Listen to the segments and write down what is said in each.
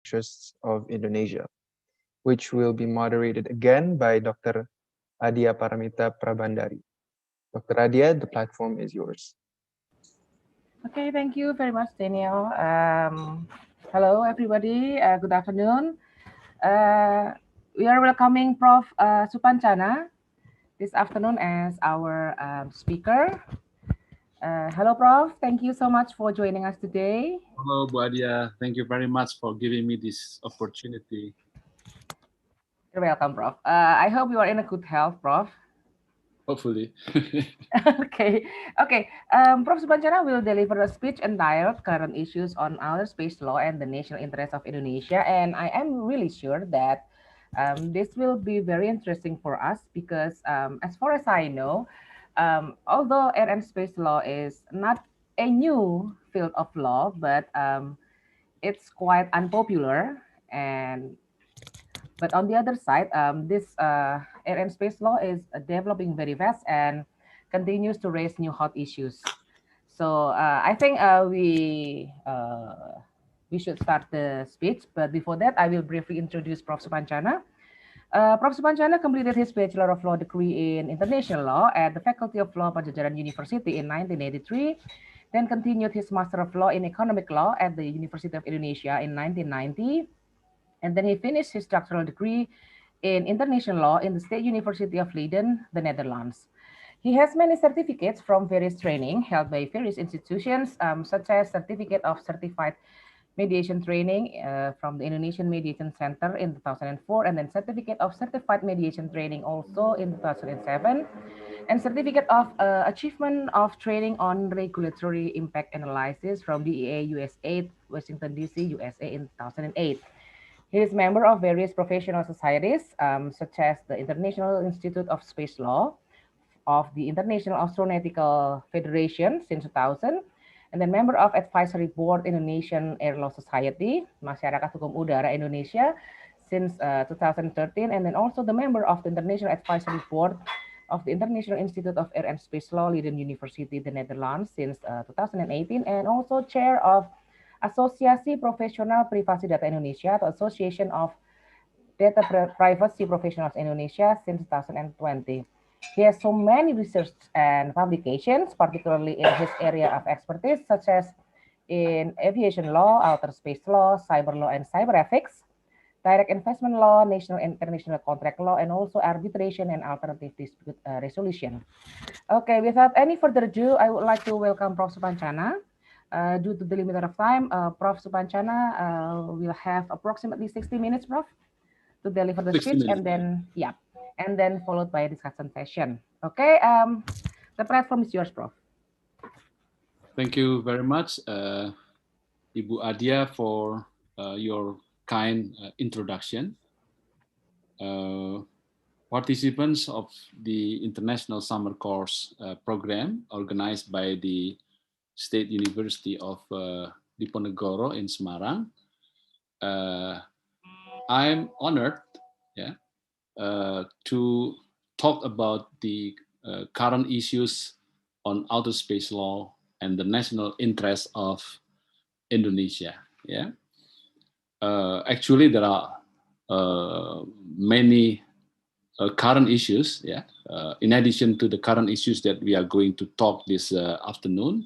interests of Indonesia, which will be moderated again by Dr. Adia Paramita Prabandari. Dr. Adia, the platform is yours. Okay, thank you very much, Daniel. Hello, everybody. Good afternoon. Uh, we are welcoming Prof. Supancana this afternoon as our speaker. Hello, Prof. Thank you so much for joining us today. Hello, Bu Adia. Thank you very much for giving me this opportunity. You're welcome, Prof. I hope you are in a good health, Prof. Hopefully. Okay, okay. Prof. Supancana will deliver a speech entitled "Current Issues on Outer Space Law and the National Interest of Indonesia," and I am really sure that this will be very interesting for us because, as far as I know, although air and space law is not a new field of law, but it's quite unpopular and but on the other side, this air and space law is developing very fast and continues to raise new hot issues. So I think we should start the speech. But before that, I will briefly introduce Prof. Supancana. Prof. Supancana completed his Bachelor of Law degree in International Law at the Faculty of Law Pajajaran University in 1983, then continued his Master of Law in Economic Law at the University of Indonesia in 1990, and then he finished his doctoral degree in international law in the State University of Leiden, the Netherlands. He has many certificates from various training held by various institutions, such as Certificate of Certified Mediation Training from the Indonesian Mediation Center in 2004, and then Certificate of Certified Mediation Training also in 2007, and Certificate of Achievement of Training on Regulatory Impact Analysis from VI.A. USA, Washington, D.C., USA in 2008. He is member of various professional societies, such as the International Institute of Space Law, of the International Astronautical Federation since 2000, and then member of Advisory Board Indonesian Air Law Society, Masyarakat Hukum Udara Indonesia, since 2013, and then also the member of the International Advisory Board of the International Institute of Air and Space Law, Leiden University, the Netherlands, since 2018, and also chair of Asosiasi Profesional Privasi Data Indonesia atau Association of Data Privacy Professionals Indonesia since 2020. He has so many research and publications, particularly in his area of expertise, such as in aviation law, outer space law, cyber law, and cyber ethics, direct investment law, national and international contract law, and also arbitration and alternative dispute resolution. Okay, without any further ado, I would like to welcome Prof. Supancana. Due to the limit of time, Prof. Supancana will have approximately 60 minutes, Prof, to deliver the speech, and then followed by a discussion session. Okay, the platform is yours, Prof. Thank you very much, Ibu Adia, for your kind introduction. Participants of the International Summer Course program organized by the State University of Diponegoro in Semarang. I'm honored to talk about the current issues on outer space law and the national interest of Indonesia. Actually, there are many current issues. In addition to the current issues that we are going to talk this afternoon.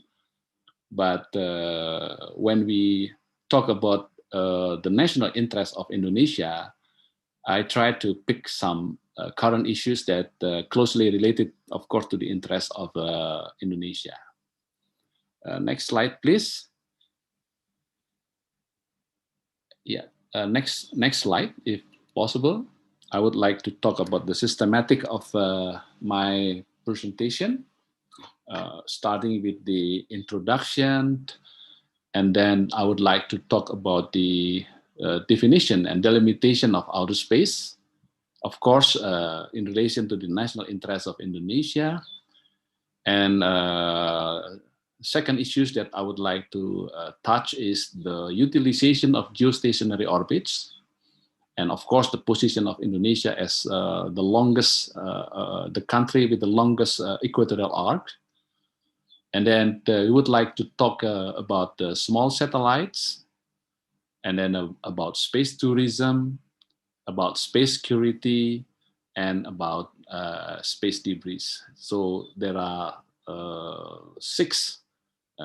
But when we talk about the national interest of Indonesia, I try to pick some current issues that closely related, of course, to the interest of Indonesia. Next slide, please. Next slide, if possible. I would like to talk about the systematic of my presentation. Starting with the introduction, and then I would like to talk about the definition and delimitation of outer space, of course, in relation to the national interest of Indonesia. And second issues that I would like to touch is the utilization of geostationary orbits, and of course the position of Indonesia as the longest, the country with the longest equatorial arc. And then we would like to talk about the small satellites, and then about space tourism, about space security, and about space debris. So there are 6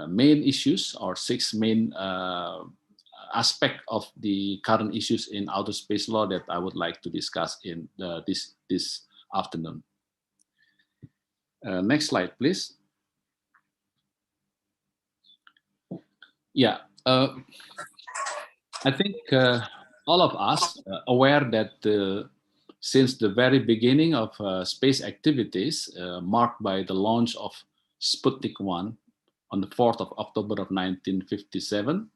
main issues, or 6 main aspect of the current issues in outer space law that I would like to discuss in this afternoon. Next slide, please. Yeah, I think all of us aware that since the very beginning of space activities, marked by the launch of Sputnik 1 on the 4th of October of 1957,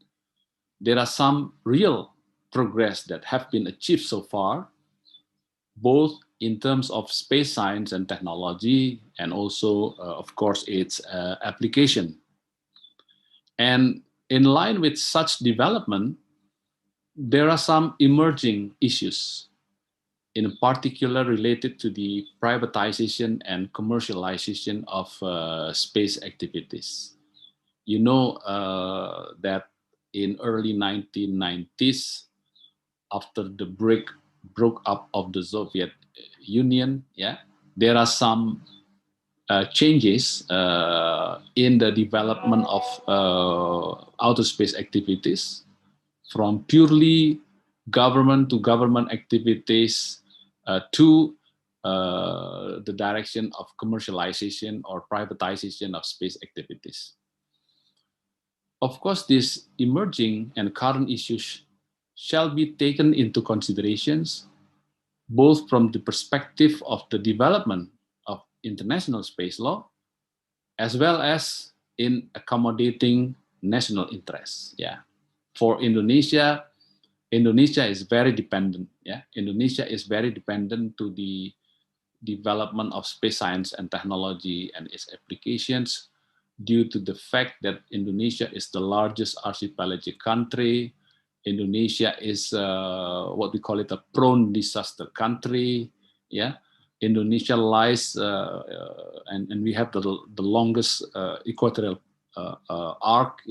there are some real progress that have been achieved so far, both in terms of space science and technology, and also, of course, its application. And in line with such development, there are some emerging issues, in particular related to the privatization and commercialization of space activities. You know that in early 1990s, after the broke up of the Soviet Union, there are some changes in the development of outer space activities, from purely government to government activities to the direction of commercialization or privatization of space activities. Of course, these emerging and current issues shall be taken into considerations both from the perspective of the development of international space law, as well as in accommodating national interests. For Indonesia, Indonesia is very dependent. Indonesia is very dependent to the development of space science and technology and its applications, due to the fact that Indonesia is the largest archipelagic country. Indonesia is what we call it a prone disaster country. Indonesia lies and we have the longest equatorial arc,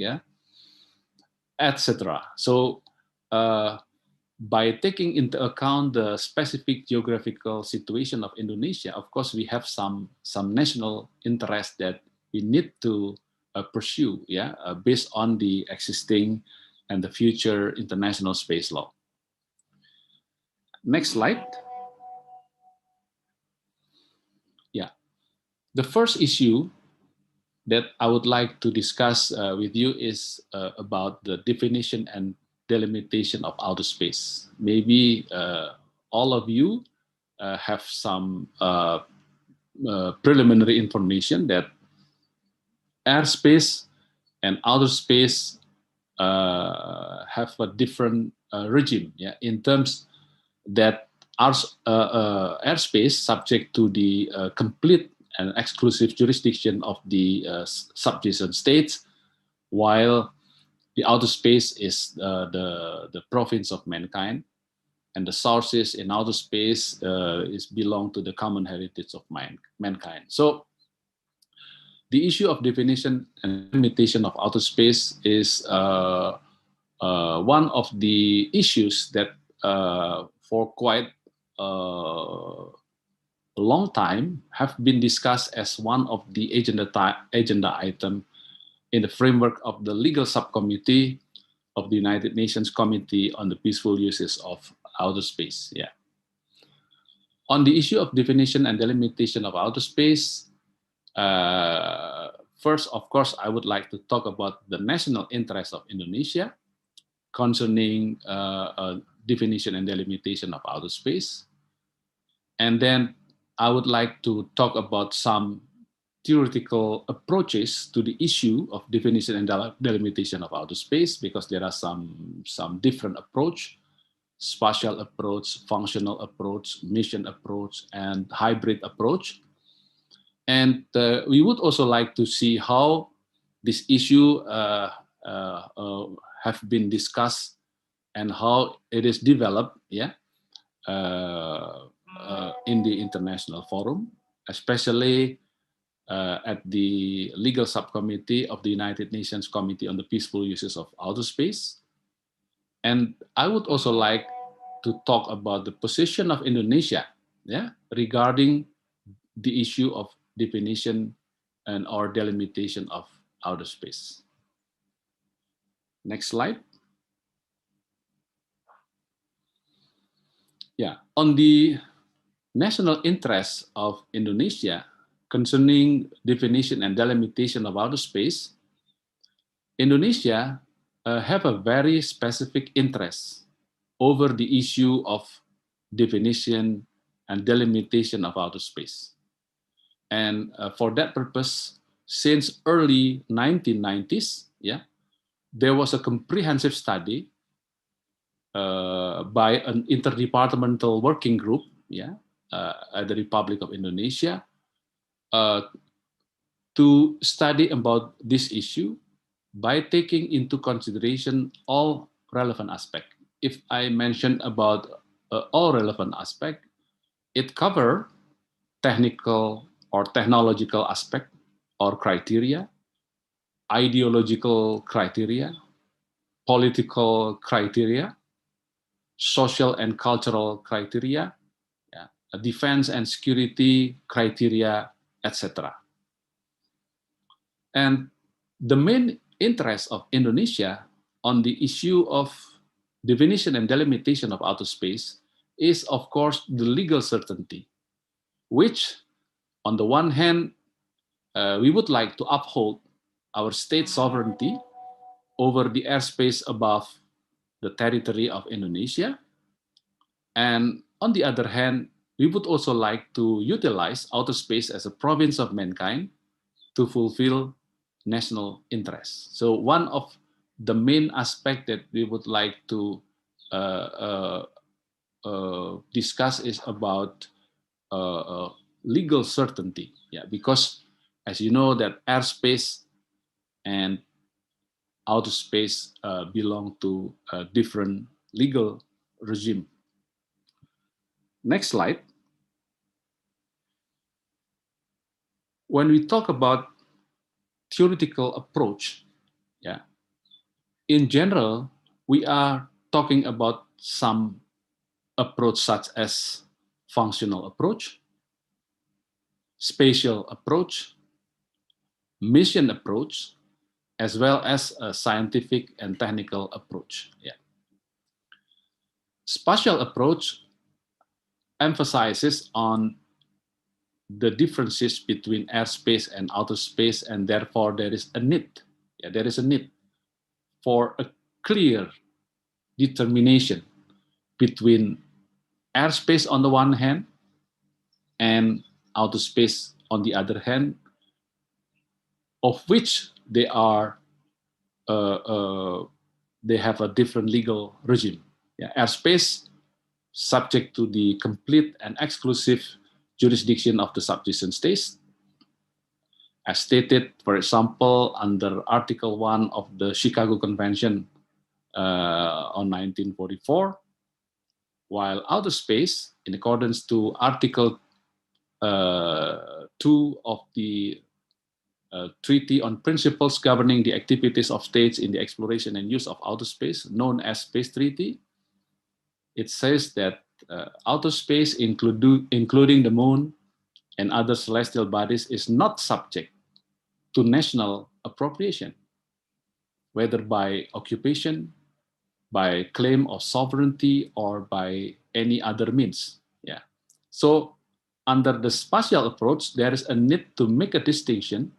etc. So by taking into account the specific geographical situation of Indonesia, of course, we have some national interest that we need to pursue, based on the existing and the future international space law. Next slide. The first issue that I would like to discuss with you is about the definition and delimitation of outer space. Maybe all of you have some preliminary information that airspace and outer space have a different regime, in terms that airspace subject to the complete and exclusive jurisdiction of the subjacent states, while the outer space is the province of mankind, and the sources in outer space belong to the common heritage of mankind. So the issue of definition and limitation of outer space is one of the issues that for quite a long time have been discussed as one of the agenda item in the framework of the legal subcommittee of the United Nations Committee on the Peaceful Uses of Outer Space. On the issue of definition and delimitation of outer space, first, of course, I would like to talk about the national interest of Indonesia concerning definition and delimitation of outer space. And then I would like to talk about some theoretical approaches to the issue of definition and delimitation of outer space, because there are some different approach: spatial approach, functional approach, mission approach, and hybrid approach. And we would also like to see how this issue have been discussed and how it is developed, in the international forum, especially at the legal subcommittee of the United Nations Committee on the Peaceful Uses of Outer Space. And I would also like to talk about the position of Indonesia, regarding the issue of definition and or delimitation of outer space. Next slide. Yeah, on the national interest of Indonesia concerning definition and delimitation of outer space, Indonesia have a very specific interest over the issue of definition and delimitation of outer space. And for that purpose, since early 1990s, there was a comprehensive study by an interdepartmental working group, at the Republic of Indonesia, to study about this issue by taking into consideration all relevant aspects. If I mention about all relevant aspects, it covers technical or technological aspect or criteria, ideological criteria, political criteria, social and cultural criteria, defense and security criteria, etc. And the main interest of Indonesia on the issue of definition and delimitation of outer space is, of course, the legal certainty, which, on the one hand, we would like to uphold our state sovereignty over the airspace above the territory of Indonesia. And on the other hand, we would also like to utilize outer space as a province of mankind to fulfill national interests. So one of the main aspects that we would like to discuss is about legal certainty. Because as you know that airspace and outer space belong to a different legal regime. Next slide. When we talk about theoretical approach, in general, we are talking about some approach such as functional approach, spatial approach, mission approach, as well as a scientific and technical approach. Spatial approach emphasizes on the differences between airspace and outer space, and therefore there is a need. There is a need for a clear determination between airspace on the one hand and outer space on the other hand, of which they are they have a different legal regime. Airspace subject to the complete and exclusive jurisdiction of the subjacent states, as stated, for example, under Article 1 of the Chicago Convention on 1944, while outer space, in accordance to Article 2 of the Treaty on Principles Governing the Activities of States in the Exploration and Use of Outer Space, known as Space Treaty, it says that outer space, including the moon and other celestial bodies, is not subject to national appropriation, whether by occupation, by claim of sovereignty, or by any other means. So under the spatial approach, there is a need to make a distinction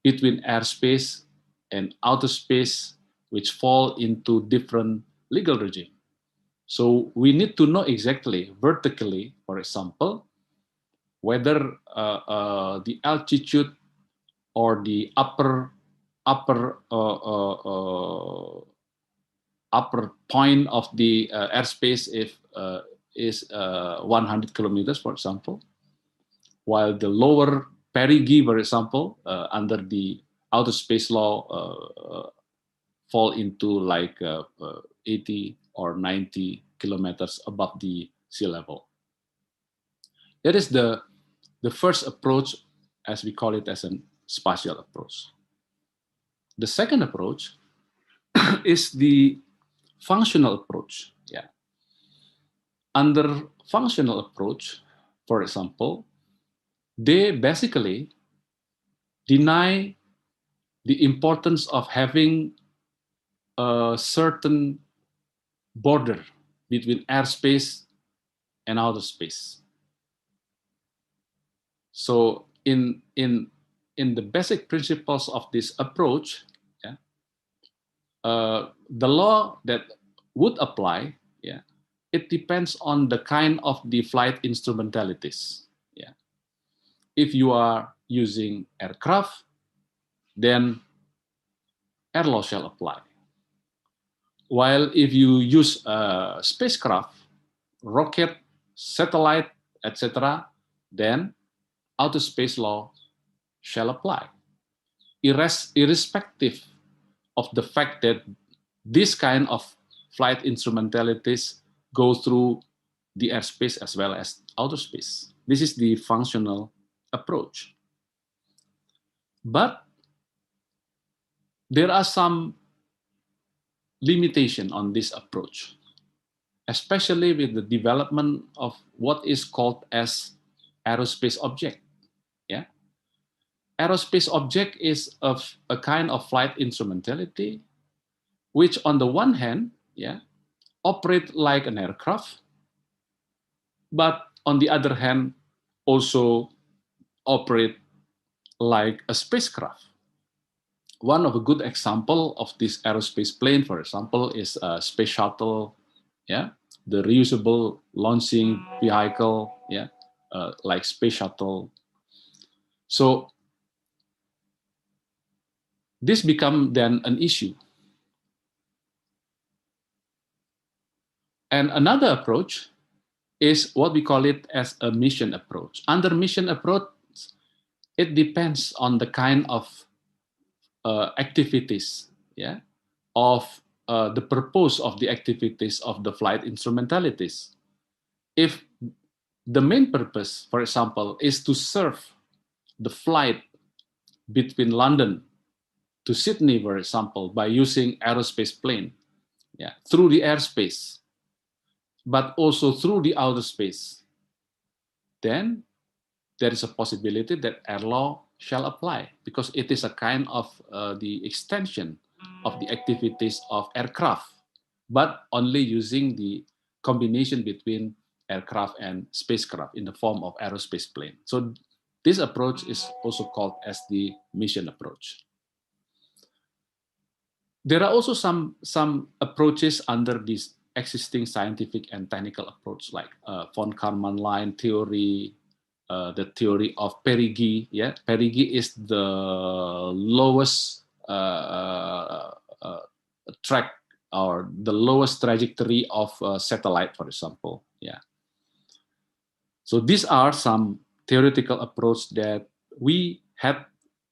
between airspace and outer space, which fall into different legal regime. So we need to know exactly, vertically, for example, whether the altitude or the upper point of the airspace is 100 kilometers, for example, while the lower perigee, for example, under the outer space law, fall into like 80 or 90 kilometers above the sea level. That is the first approach, as we call it, as a spatial approach. The second approach is the functional approach. Yeah. Under functional approach, for example, they basically deny the importance of having a certain border between airspace and outer space. So in the basic principles of this approach, yeah, the law that would apply, yeah, it depends on the kind of the flight instrumentalities. Yeah, if you are using aircraft, then air law shall apply. While if you use spacecraft, rocket, satellite, etc., then outer space law shall apply, irrespective of the fact that this kind of flight instrumentalities go through the airspace as well as outer space. This is the functional approach. But there are some limitation on this approach, especially with the development of what is called as aerospace object. Yeah, aerospace object is of a kind of flight instrumentality, which on the one hand, yeah, operate like an aircraft, but on the other hand, also operate like a spacecraft. One of a good example of this aerospace plane, for example, is a space shuttle, yeah, the reusable launching vehicle, yeah, like space shuttle. So this become then an issue. And another approach is what we call it as a mission approach. Under mission approach, it depends on the kind of activities, yeah, of the purpose of the activities of the flight instrumentalities. If the main purpose, for example, is to serve the flight between London to Sydney, for example, by using aerospace plane, yeah, through the airspace, but also through the outer space, then there is a possibility that air law shall apply because it is a kind of the extension of the activities of aircraft, but only using the combination between aircraft and spacecraft in the form of aerospace plane. So this approach is also called as the mission approach. There are also some approaches under this existing scientific and technical approach, like von Karman line theory, the theory of perigee. Yeah, perigee is the lowest track or the lowest trajectory of a satellite, for example. Yeah. So these are some theoretical approach that we had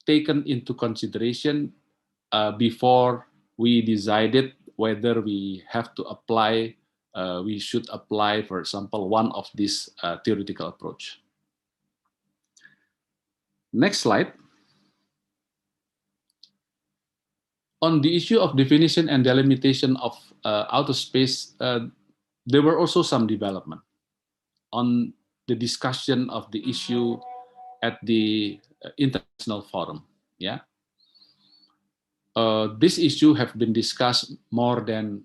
taken into consideration before we decided whether we have to apply, we should apply, for example, one of these theoretical approach. Next slide. On the issue of definition and delimitation of outer space, there were also some development on the discussion of the issue at the international forum. Yeah, this issue have been discussed more than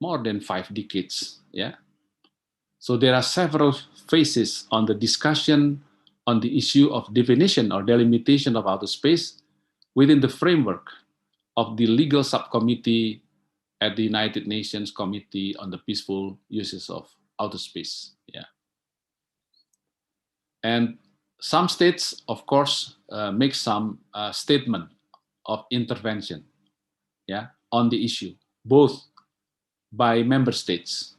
5 decades. Yeah, so there are several phases on the discussion on the issue of definition or delimitation of outer space within the framework of the legal subcommittee at the United Nations Committee on the Peaceful Uses of Outer Space. Yeah, and some states, of course, make some statement of intervention, yeah, on the issue, both by member states,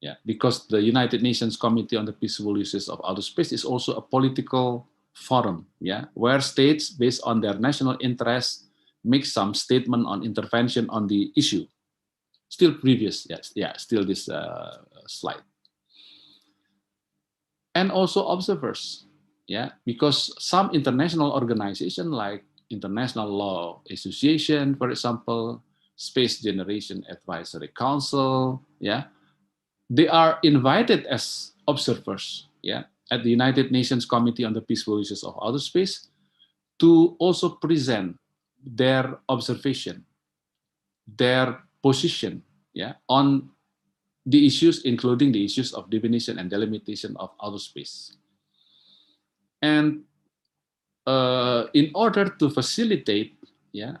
yeah, because the United Nations Committee on the Peaceful Uses of Outer Space is also a political forum, yeah, where states, based on their national interests, make some statement on intervention on the issue. Still previous, yes, yeah, still this slide. And also observers, yeah, because some international organization like International Law Association, for example, Space Generation Advisory Council. Yeah, they are invited as observers. Yeah, at the United Nations Committee on the Peaceful Uses of Outer Space to also present their observation, their position, yeah, on the issues, including the issues of definition and delimitation of outer space. And in order to facilitate, yeah,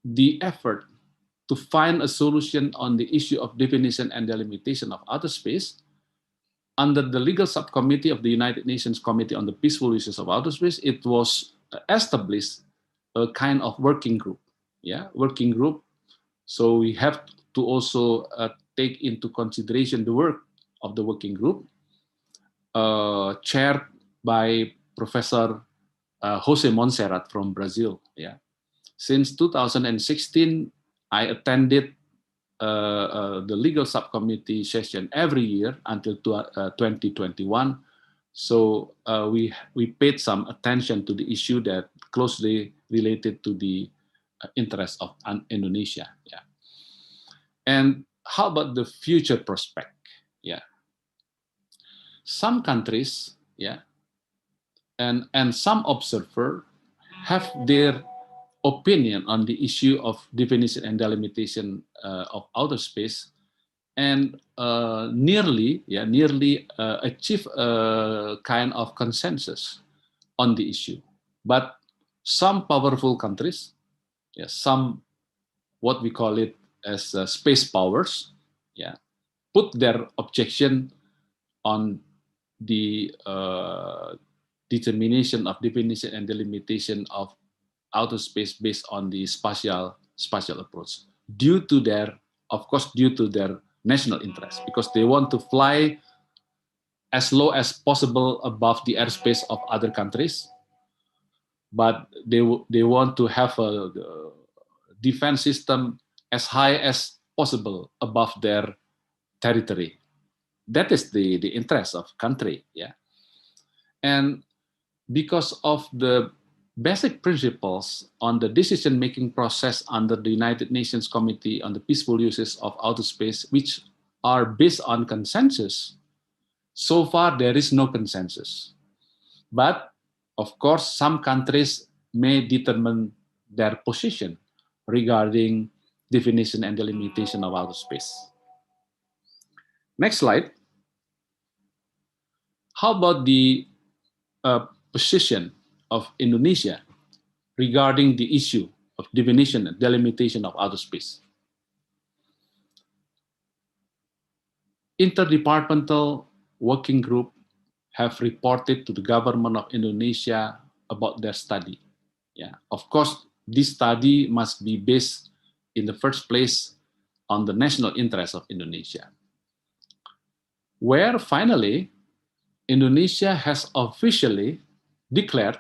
the effort to find a solution on the issue of definition and delimitation of outer space, under the legal subcommittee of the United Nations Committee on the Peaceful Uses of Outer Space, it was established a kind of working group, yeah, working group. So we have to also take into consideration the work of the working group, chaired by Professor Jose Monserrat from Brazil. Yeah, since 2016, I attended the legal subcommittee session every year until 2021. So we paid some attention to the issue that closely related to the interests of Indonesia. Yeah. And how about the future prospect? Yeah. Some countries, yeah, and some observers have their opinion on the issue of definition and delimitation of outer space, and nearly achieve a kind of consensus on the issue. But some powerful countries, yeah, some what we call it as space powers, yeah, put their objection on the determination of definition and delimitation of outer space based on the spatial approach, due to their, of course, due to their national interest, because they want to fly as low as possible above the airspace of other countries, but they want to have a defense system as high as possible above their territory. That is the interest of country, yeah. And because of the basic principles on the decision-making process under the United Nations Committee on the Peaceful Uses of Outer Space, which are based on consensus, so far there is no consensus. But of course, some countries may determine their position regarding definition and delimitation of outer space. Next slide. How about the position of Indonesia regarding the issue of definition and delimitation of outer space? Interdepartmental working group have reported to the government of Indonesia about their study. Yeah, of course, this study must be based in the first place on the national interest of Indonesia, where finally Indonesia has officially declared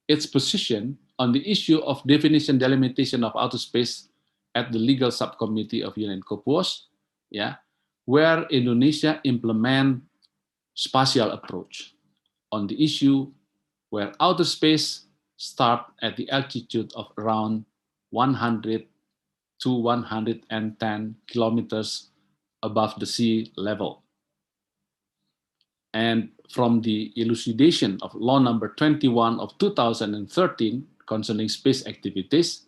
its position on the issue of definition delimitation of outer space at the legal subcommittee of UNCOPUOS, yeah, where Indonesia implement spatial approach on the issue where outer space start at the altitude of around 100 to 110 kilometers above the sea level. And from the elucidation of law number 21 of 2013 concerning space activities,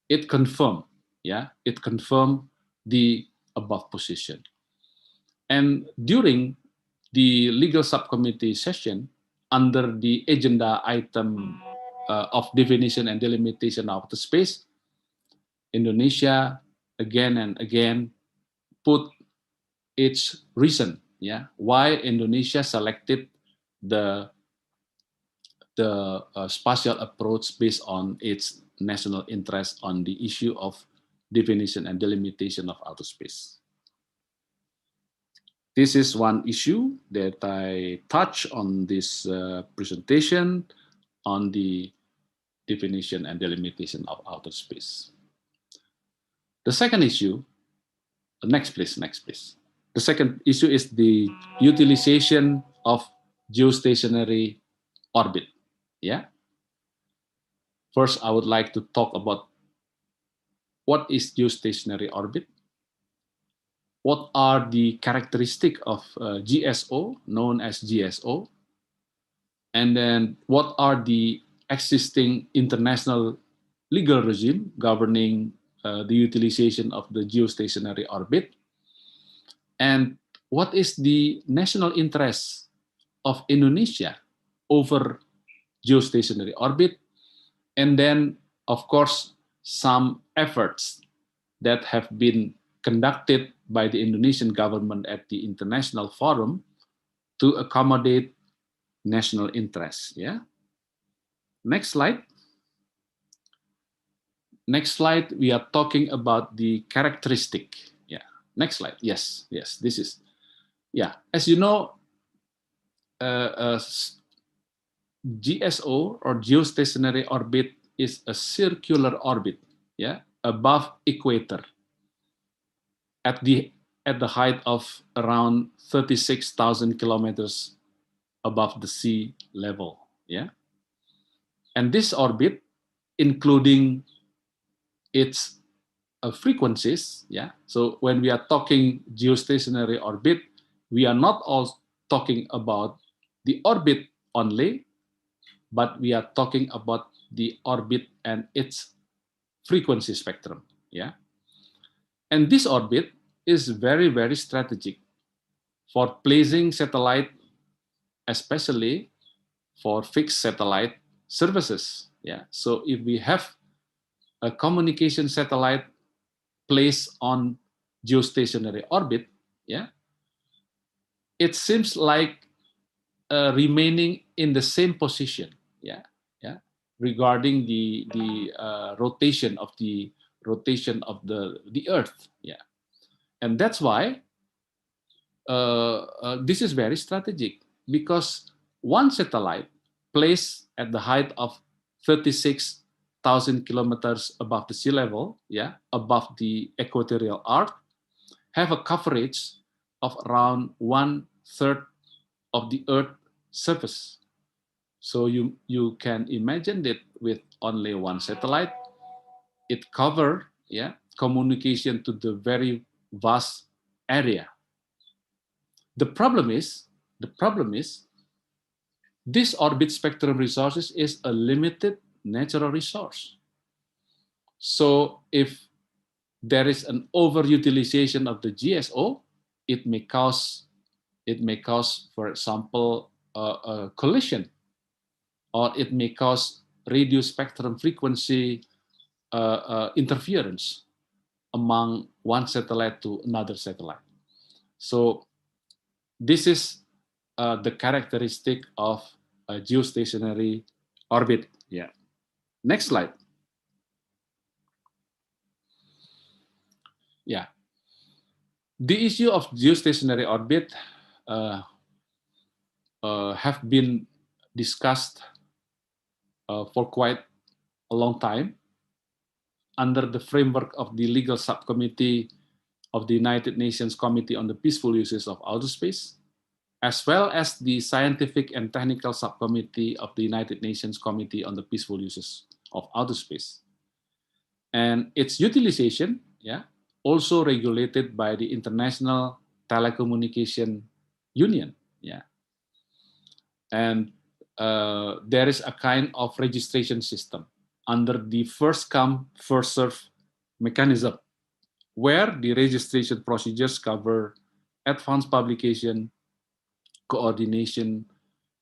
it confirmed, yeah, it confirmed the above position. And during the legal subcommittee session, under the agenda item of definition and delimitation of the space, Indonesia again and again put its reason, yeah, why Indonesia selected the spatial approach based on its national interest on the issue of definition and delimitation of outer space. This is one issue that I touch on this presentation on the definition and delimitation of outer space. The second issue, next please. The second issue is the utilization of geostationary orbit. Yeah. First, I would like to talk about what is geostationary orbit? What are the characteristics of GSO, known as GSO? And then what are the existing international legal regime governing the utilization of the geostationary orbit? And what is the national interest of Indonesia over geostationary orbit? And then, of course, some efforts that have been conducted by the Indonesian government at the international forum to accommodate national interests. Yeah. Next slide. Next slide, we are talking about the characteristic. Yeah. Next slide. Yes. Yes. This is. Yeah. As you know, GSO or geostationary orbit is a circular orbit. Yeah. Above equator at the height of around 36,000 kilometers above the sea level. Yeah. And this orbit, including its frequencies, yeah. So when we are talking geostationary orbit, we are not all talking about the orbit only, but we are talking about the orbit and its frequency spectrum, yeah. And this orbit is very, very strategic for placing satellite, especially for fixed satellite services, yeah. So if we have a communication satellite placed on geostationary orbit, yeah, it seems like remaining in the same position, yeah, yeah, regarding the rotation of the Earth, yeah, and that's why this is very strategic, because one satellite placed at the height of 36,000 kilometers above the sea level, yeah, above the equatorial arc, have a coverage of around 1/3 of the Earth surface. So you can imagine that with only one satellite, it covers, yeah, communication to the very vast area. The problem is this orbit spectrum resources is a limited natural resource. So if there is an overutilization of the GSO, it may cause, for example, a collision, or it may cause radio spectrum frequency interference among one satellite to another satellite. So this is the characteristic of a geostationary orbit. Yeah. Next slide. Yeah. The issue of geostationary orbit have been discussed for quite a long time under the framework of the legal subcommittee of the United Nations Committee on the Peaceful Uses of Outer Space, as well as the Scientific and Technical Subcommittee of the United Nations Committee on the Peaceful Uses of Outer Space. And its utilization, yeah, also regulated by the International Telecommunication Union, yeah. And there is a kind of registration system under the first come, first serve mechanism, where the registration procedures cover advanced publication, coordination,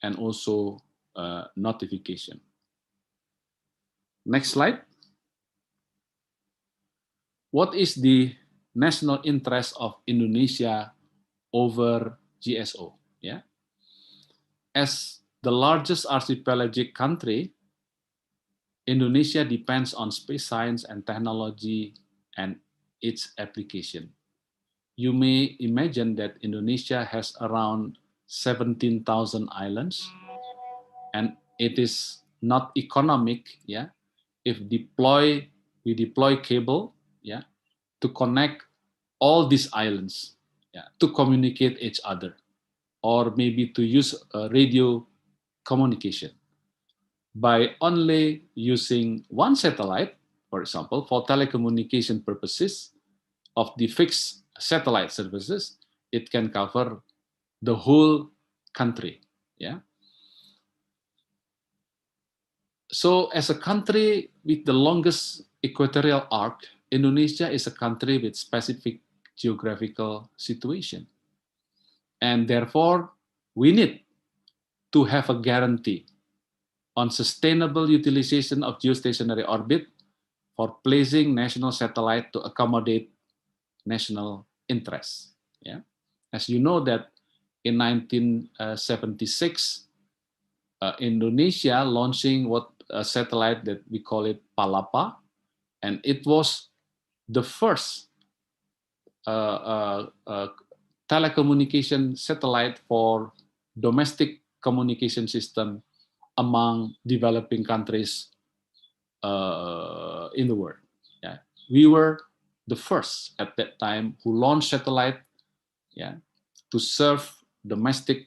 and also notification. Next slide. What is the national interest of Indonesia over GSO? Yeah. As the largest archipelagic country, Indonesia depends on space science and technology and its application. You may imagine that Indonesia has around 17,000 islands, and it is not economic, yeah, if we deploy cable, yeah, to connect all these islands, yeah, to communicate each other, or maybe to use radio communication. By only using one satellite, For example, for telecommunication purposes of the fixed satellite services, it can cover the whole country. Yeah. So as a country with the longest equatorial arc, Indonesia is a country with specific geographical situation. And therefore, we need to have a guarantee on sustainable utilization of geostationary orbit for placing national satellite to accommodate national interests. Yeah. As you know that in 1976, Indonesia launching what a satellite that we call it Palapa, and it was the first telecommunication satellite for domestic communication system among developing countries in the world. Yeah. We were the first at that time who launched satellite, yeah, to serve domestic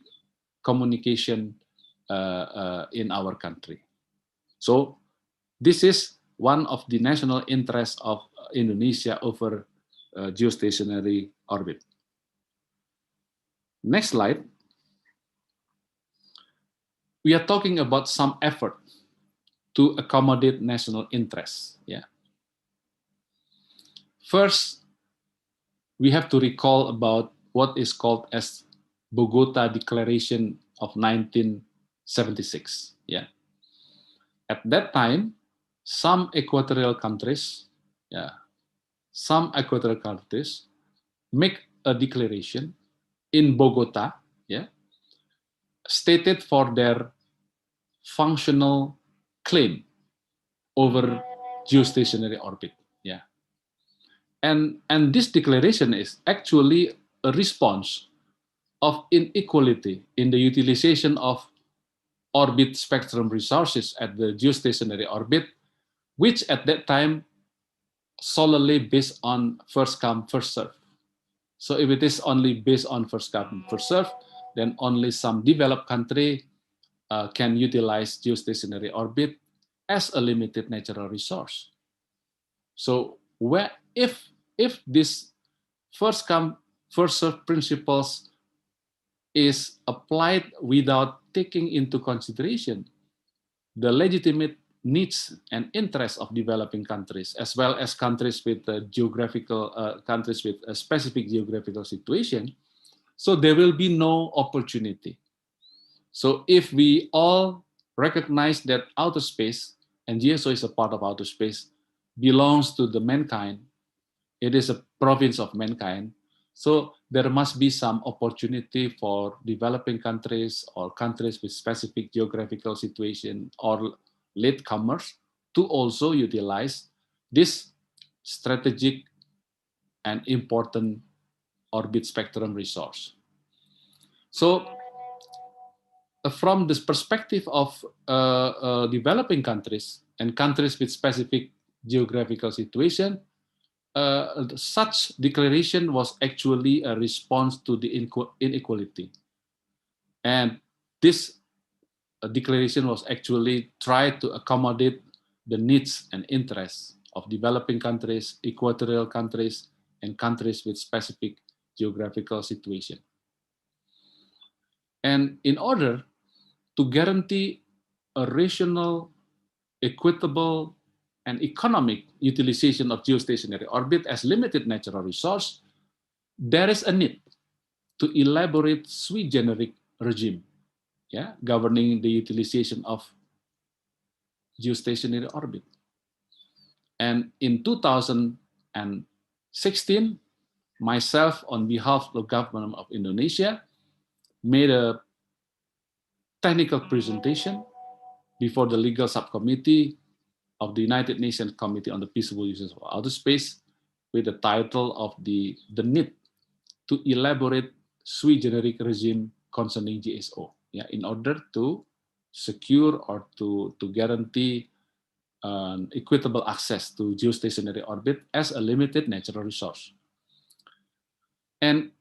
communication in our country. So this is one of the national interests of Indonesia over geostationary orbit. Next slide. We are talking about some effort to accommodate national interests. Yeah. First, we have to recall about what is called as Bogota Declaration of 1976. Yeah. At that time, some equatorial countries, make a declaration in Bogota, stated for their functional claim over geostationary orbit. And this declaration is actually a response of inequality in the utilization of orbit spectrum resources at the geostationary orbit, which at that time solely based on first come, first serve. So if it is only based on first come, first serve, then only some developed country can utilize geostationary orbit as a limited natural resource. So if this first come, first serve principles is applied without taking into consideration the legitimate needs and interests of developing countries, as well as countries with countries with a specific geographical situation, so there will be no opportunity. So if we all recognize that outer space, and GSO is a part of outer space, belongs to the mankind, it is a province of mankind, so there must be some opportunity for developing countries or countries with specific geographical situation or latecomers to also utilize this strategic and important orbit spectrum resource. So from this perspective of developing countries and countries with specific geographical situation, such declaration was actually a response to the inequality. And this declaration was actually tried to accommodate the needs and interests of developing countries, equatorial countries, and countries with specific geographical situation. And in order to guarantee a rational, equitable, and economic utilization of geostationary orbit as limited natural resource, there is a need to elaborate sui generis regime governing the utilization of geostationary orbit. And in 2016, myself, on behalf of the government of Indonesia, made a technical presentation before the legal subcommittee of the United Nations Committee on the Peaceable Use of Outer Space, with the title of the need to elaborate sui generis regime concerning GSO, in order to secure or to guarantee equitable access to geostationary orbit as a limited natural resource. And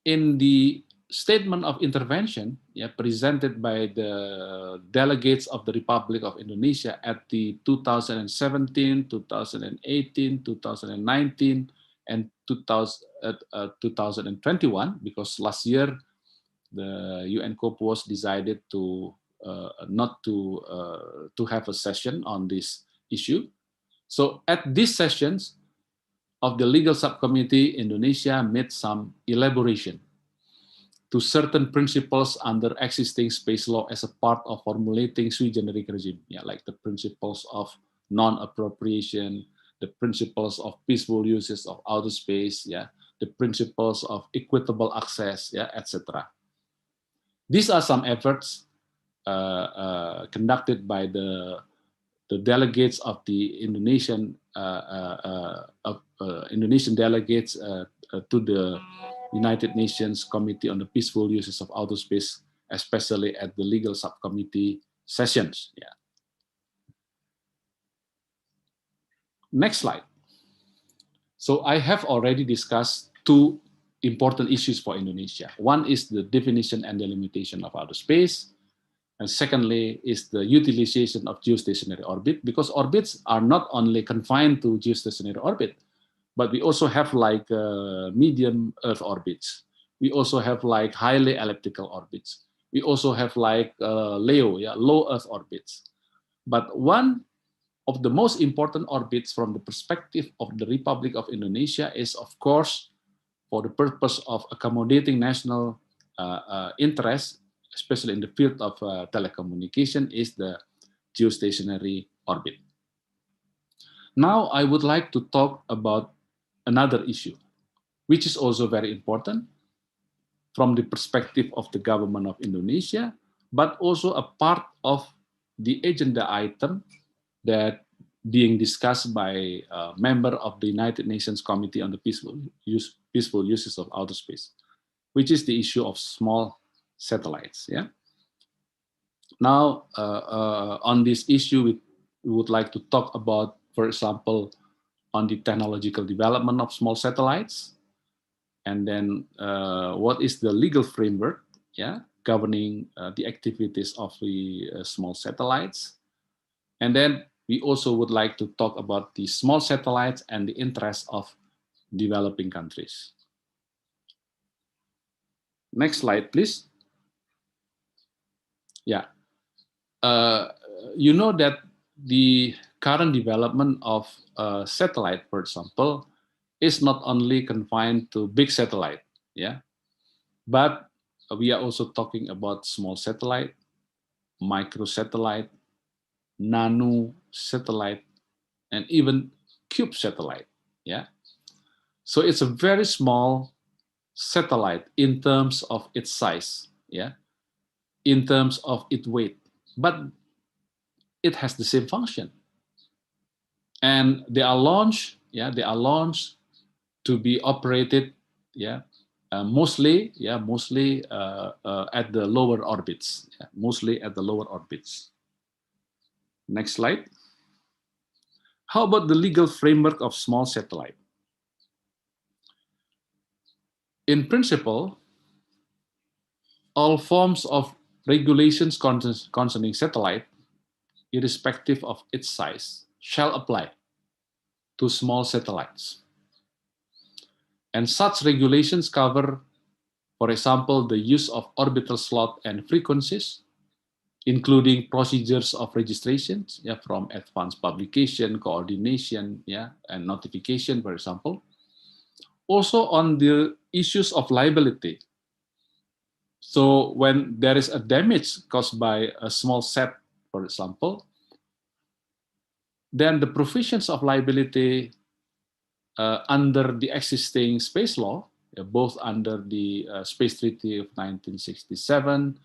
in the statement of intervention, presented by the delegates of the Republic of Indonesia at the 2017, 2018, 2019, and 2021, because last year the UN COP was decided to not to have a session on this issue. So at these sessions of the legal subcommittee, Indonesia made some elaboration to certain principles under existing space law as a part of formulating sui generis regime, like the principles of non-appropriation, the principles of peaceful uses of outer space, the principles of equitable access, etc. These are some efforts conducted by the delegates of the Indonesian Indonesian delegates to the United Nations Committee on the Peaceful Uses of Outer Space, especially at the legal subcommittee sessions. Next slide. So I have already discussed two important issues for Indonesia. One is the definition and delimitation of outer space. And secondly is the utilization of geostationary orbit, because orbits are not only confined to geostationary orbit, but we also have like medium Earth orbits. We also have like highly elliptical orbits. We also have like LEO, low Earth orbits. But one of the most important orbits from the perspective of the Republic of Indonesia is, of course, for the purpose of accommodating national interests, especially in the field of telecommunication, is the geostationary orbit. Now I would like to talk about another issue, which is also very important from the perspective of the government of Indonesia, but also a part of the agenda item that being discussed by a member of the United Nations Committee on the Peaceful Uses of Outer Space, which is the issue of small satellites. Now, on this issue, we would like to talk about, for example, on the technological development of small satellites, and then what is the legal framework, governing the activities of the small satellites, and then we also would like to talk about the small satellites and the interests of developing countries. Next slide, please. You know that the current development of satellite, for example, is not only confined to big satellite, but we are also talking about small satellite, micro satellite, nano satellite, and even cube satellite. So it's a very small satellite in terms of its size, in terms of its weight, but it has the same function. And they are launched, to be operated, mostly at the lower orbits, mostly at the lower orbits. Next slide. How about the legal framework of small satellite? In principle, all forms of regulations concerning satellite, irrespective of its size, shall apply to small satellites. And such regulations cover, for example, the use of orbital slot and frequencies, including procedures of registrations, from advanced publication, coordination, and notification, for example. Also on the issues of liability. So when there is a damage caused by a small sat, for example, then the provisions of liability under the existing space law, both under the Space Treaty of 1967,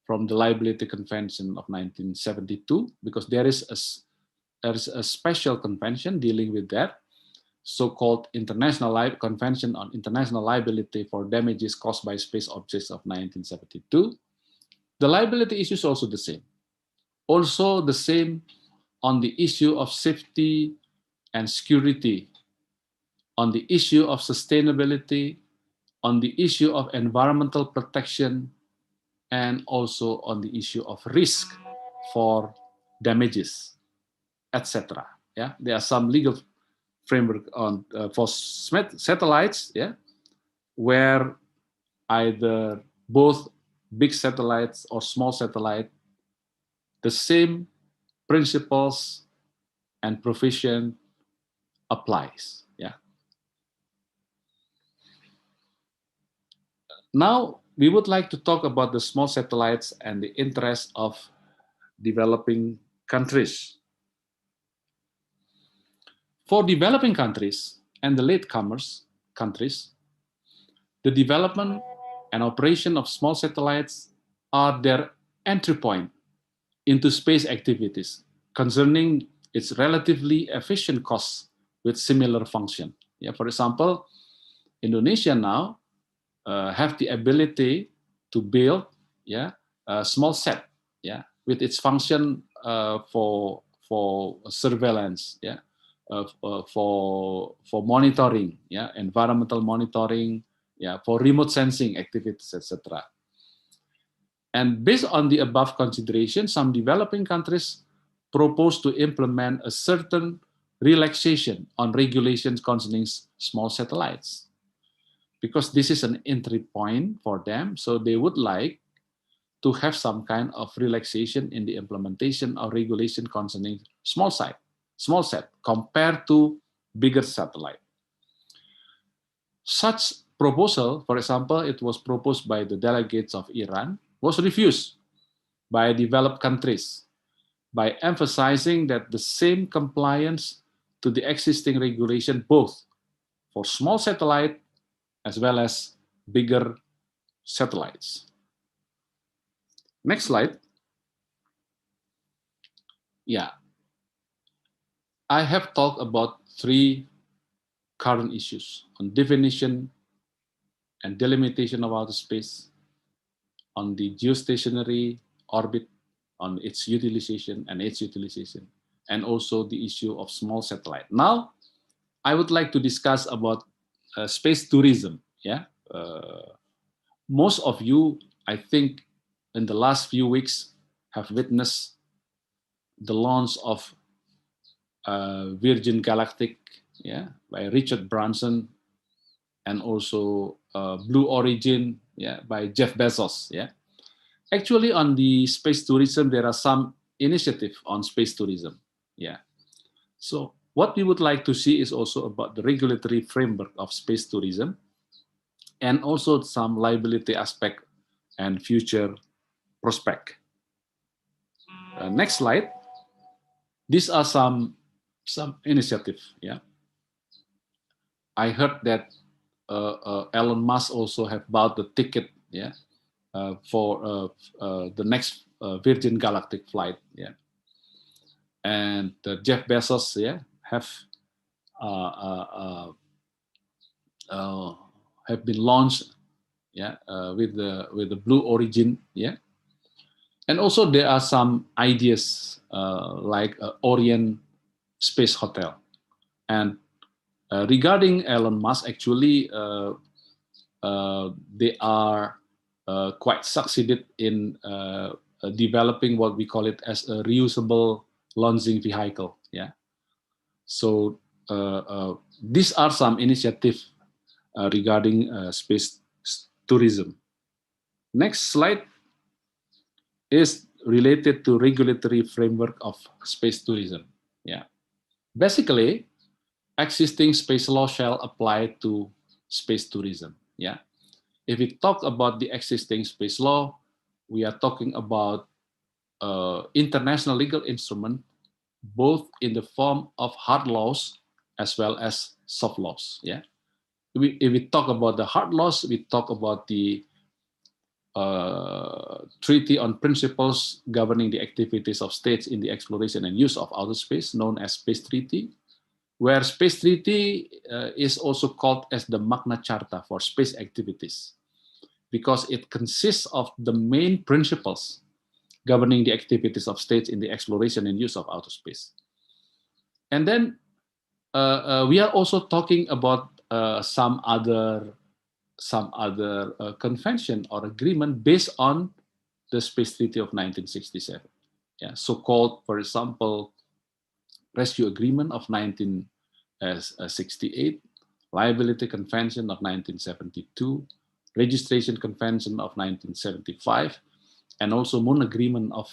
from the Liability Convention of 1972, because there is a special convention dealing with that, so-called International Convention on International Liability for Damages Caused by Space Objects of 1972. The liability issue is also the same. Also the same on the issue of safety and security, on the issue of sustainability, on the issue of environmental protection, and also on the issue of risk for damages, etc. Yeah, there are some legal framework on for satellites, yeah, where either both big satellites or small satellite, the same principles and provision applies. Yeah. Now we would like to talk about the small satellites and the interest of developing countries. For developing countries and the latecomers countries, the development and operation of small satellites are their entry point into space activities concerning its relatively efficient costs with similar function. Yeah, for example, Indonesia now have the ability to build, yeah, a small set, yeah, with its function for surveillance, yeah, for monitoring, yeah, environmental monitoring, yeah, for remote sensing activities, etc. And based on the above consideration, some developing countries propose to implement a certain relaxation on regulations concerning small satellites, because this is an entry point for them. So they would like to have some kind of relaxation in the implementation of regulation concerning small set compared to bigger satellite. Such proposal, for example, it was proposed by the delegates of Iran, was refused by developed countries by emphasizing that the same compliance to the existing regulation both for small satellite as well as bigger satellites. Next slide. Yeah, I have talked about three current issues on definition and delimitation of outer space, on the geostationary orbit, on its utilization and its utilization, and also the issue of small satellite. Now, I would like to discuss about space tourism. Yeah, most of you, I think, in the last few weeks, have witnessed the launch of Virgin Galactic, yeah, by Richard Branson, and also Blue Origin, yeah, by Jeff Bezos, yeah. Actually, on the space tourism, there are some initiative on space tourism, yeah. So what we would like to see is also about the regulatory framework of space tourism, and also some liability aspect and future prospect. Next slide. These are some initiative, yeah. I heard that Elon Musk also have bought the ticket, yeah, for the next Virgin Galactic flight, yeah, and Jeff Bezos, yeah, have been launched, yeah, with the Blue Origin, yeah, and also there are some ideas like Orient Space Hotel, and regarding Elon Musk, actually they are quite succeeded in developing what we call it as a reusable launching vehicle. Yeah. So these are some initiatives regarding space tourism. Next slide is related to regulatory framework of space tourism. Yeah. Basically, existing space law shall apply to space tourism. Yeah. If we talk about the existing space law, we are talking about international legal instrument, both in the form of hard laws as well as soft laws. Yeah. If we talk about the hard laws, we talk about the Treaty on Principles Governing the Activities of States in the Exploration and Use of Outer Space, known as Space Treaty, where Space Treaty is also called as the Magna Charta for space activities, because it consists of the main principles governing the activities of states in the exploration and use of outer space. And then we are also talking about some other some other convention or agreement based on the Space Treaty of 1967. Yeah, so-called, for example, Rescue Agreement of 1968, Liability Convention of 1972, Registration Convention of 1975, and also Moon Agreement of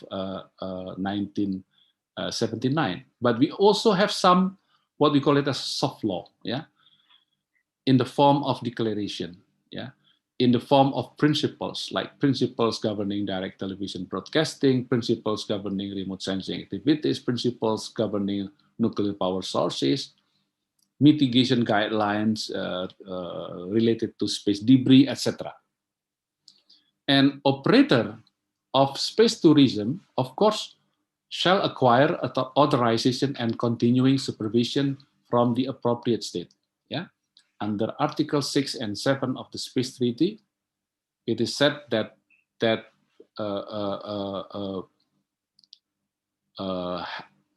1979. But we also have some, what we call it as soft law, yeah, in the form of declaration, yeah, in the form of principles, like principles governing direct television broadcasting, principles governing remote sensing activities, principles governing nuclear power sources, mitigation guidelines related to space debris, etc. And operator of space tourism, of course, shall acquire authorization and continuing supervision from the appropriate state. Yeah, under Article 6 and 7 of the Space Treaty, it is said that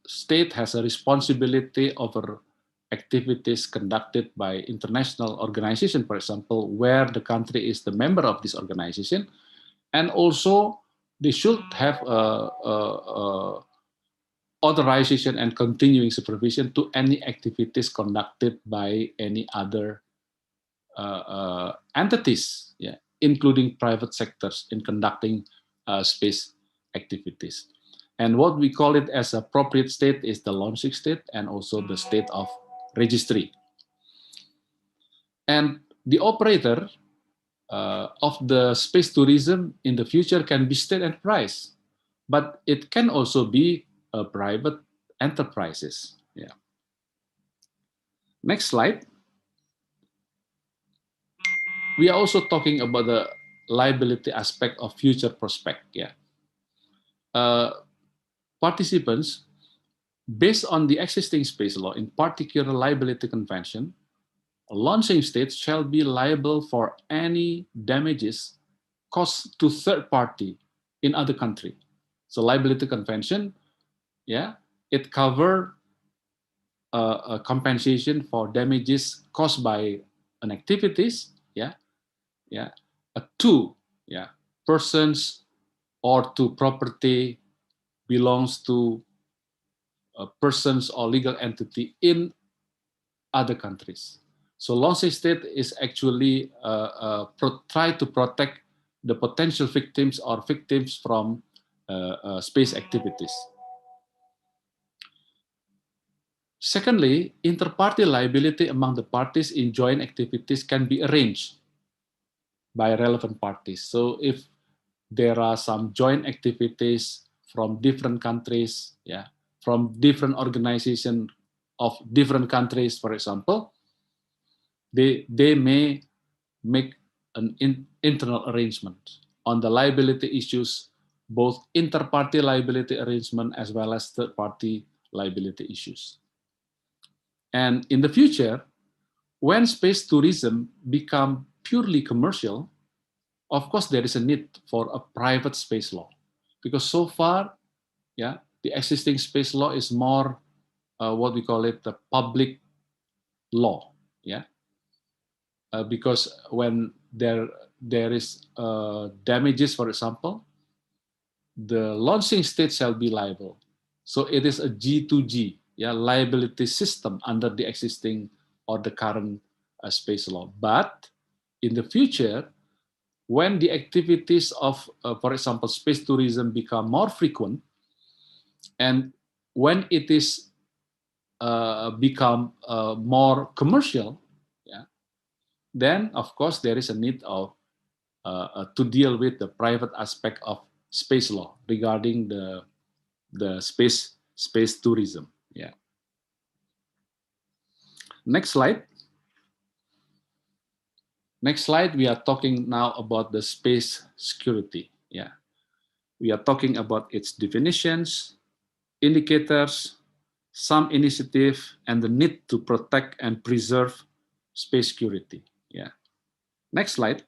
state has a responsibility over activities conducted by international organization, for example, where the country is the member of this organization, and also they should have authorization and continuing supervision to any activities conducted by any other entities, yeah, including private sectors in conducting space activities. And what we call it as appropriate state is the launching state and also the state of registry. And the operator of the space tourism in the future can be state enterprise, but it can also be private enterprises. Yeah. Next slide. We are also talking about the liability aspect of future prospect. Yeah. Participants, based on the existing space law, in particular liability convention, launching states shall be liable for any damages caused to third party in other country. So liability convention, yeah, it cover a compensation for damages caused by an activities, yeah, to persons or to property belongs to persons or legal entity in other countries. So launching state is actually try to protect the potential victims or victims from space activities. Secondly, inter-party liability among the parties in joint activities can be arranged by relevant parties. So if there are some joint activities from different countries, yeah, from different organizations of different countries, for example, they may make an internal arrangement on the liability issues, both inter-party liability arrangement as well as third-party liability issues. And in the future, when space tourism become purely commercial, of course, there is a need for a private space law, because so far, yeah, the existing space law is more what we call it the public law, yeah, because when there is damages, for example, the launching state shall be liable. So it is a G2G, yeah, liability system under the existing or the current space law. But in the future, when the activities of, for example, space tourism become more frequent, and when it is become more commercial, yeah, then of course there is a need of to deal with the private aspect of space law regarding the space tourism. Yeah. Next slide. Next slide. We are talking now about the space security. Yeah. We are talking about its definitions, indicators, some initiative, and the need to protect and preserve space security. Yeah. Next slide.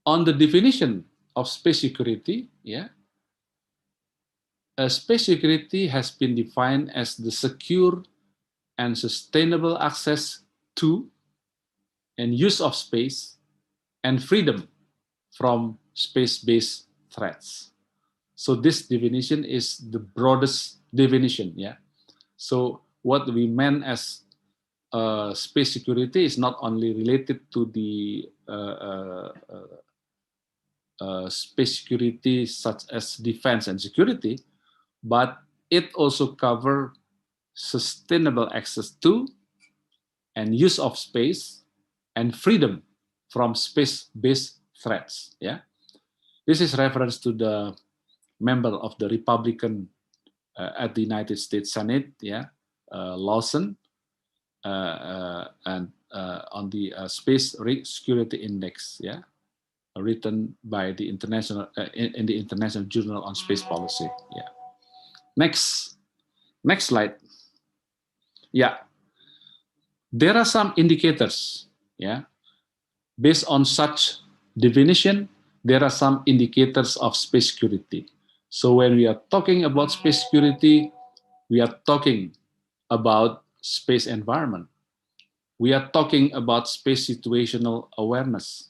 On the definition of space security, yeah, space security has been defined as the secure and sustainable access to and use of space, and freedom from space-based threats. So this definition is the broadest definition. Yeah. So what we meant as space security is not only related to the space security such as defense and security, but it also covers sustainable access to and use of space and freedom from space-based threats. Yeah, this is reference to the member of the Republican at the United States Senate, yeah, Lawson, and on the Space Security Index, yeah, written by the international in the International Journal on Space Policy. Yeah. Next slide. Yeah, there are some indicators. Yeah, based on such definition, there are some indicators of space security. So when we are talking about space security, we are talking about space environment. We are talking about space situational awareness.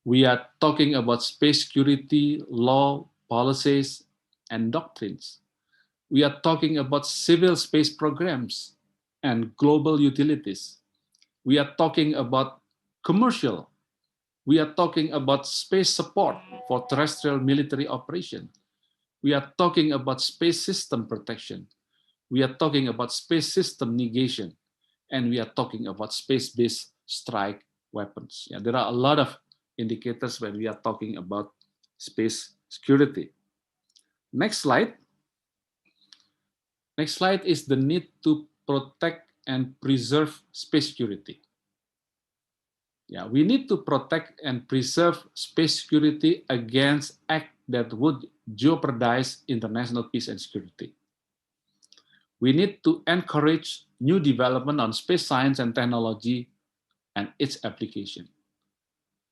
We are talking about space security, law, policies, and doctrines. We are talking about civil space programs and global utilities. We are talking about commercial. We are talking about space support for terrestrial military operation. We are talking about space system protection. We are talking about space system negation. And we are talking about space-based strike weapons. Yeah, there are a lot of indicators when we are talking about space security. Next slide. Next slide is the need to protect and preserve space security. Yeah, we need to protect and preserve space security against acts that would jeopardize international peace and security. We need to encourage new development on space science and technology and its application.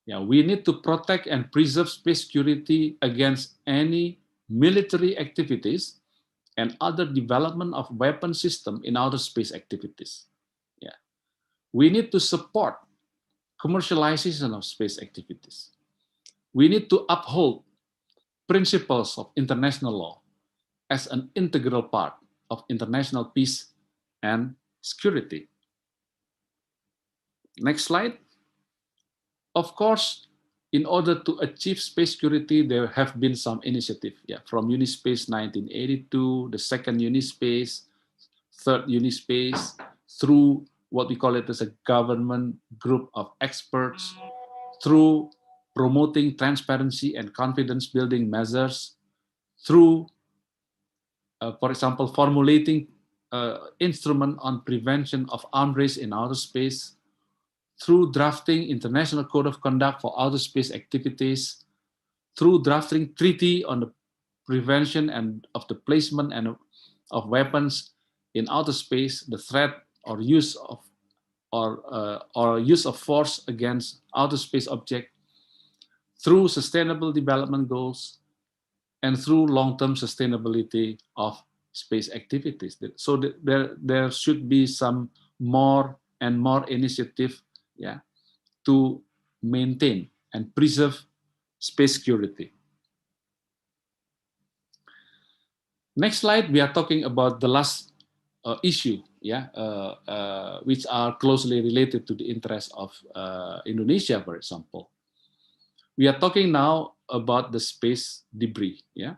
Yeah, we need to protect and preserve space security against any military activities and other development of weapon system in outer space activities. Yeah, we need to support commercialization of space activities. We need to uphold principles of international law as an integral part of international peace and security. Next slide. Of course, in order to achieve space security, there have been some initiative, yeah, from Unispace 1982, the second Unispace, third Unispace, through what we call it as a government group of experts, through promoting transparency and confidence building measures, through, for example, formulating instrument on prevention of arms race in outer space, through drafting international code of conduct for outer space activities, through drafting treaty on the prevention and of the placement and of weapons in outer space, the threat or use of use of force against outer space object, through sustainable development goals, and through long-term sustainability of space activities. So there should be some more and more initiative, yeah, to maintain and preserve space security. Next slide, we are talking about the last issue, yeah, which are closely related to the interests of Indonesia, for example. We are talking now about the space debris, yeah.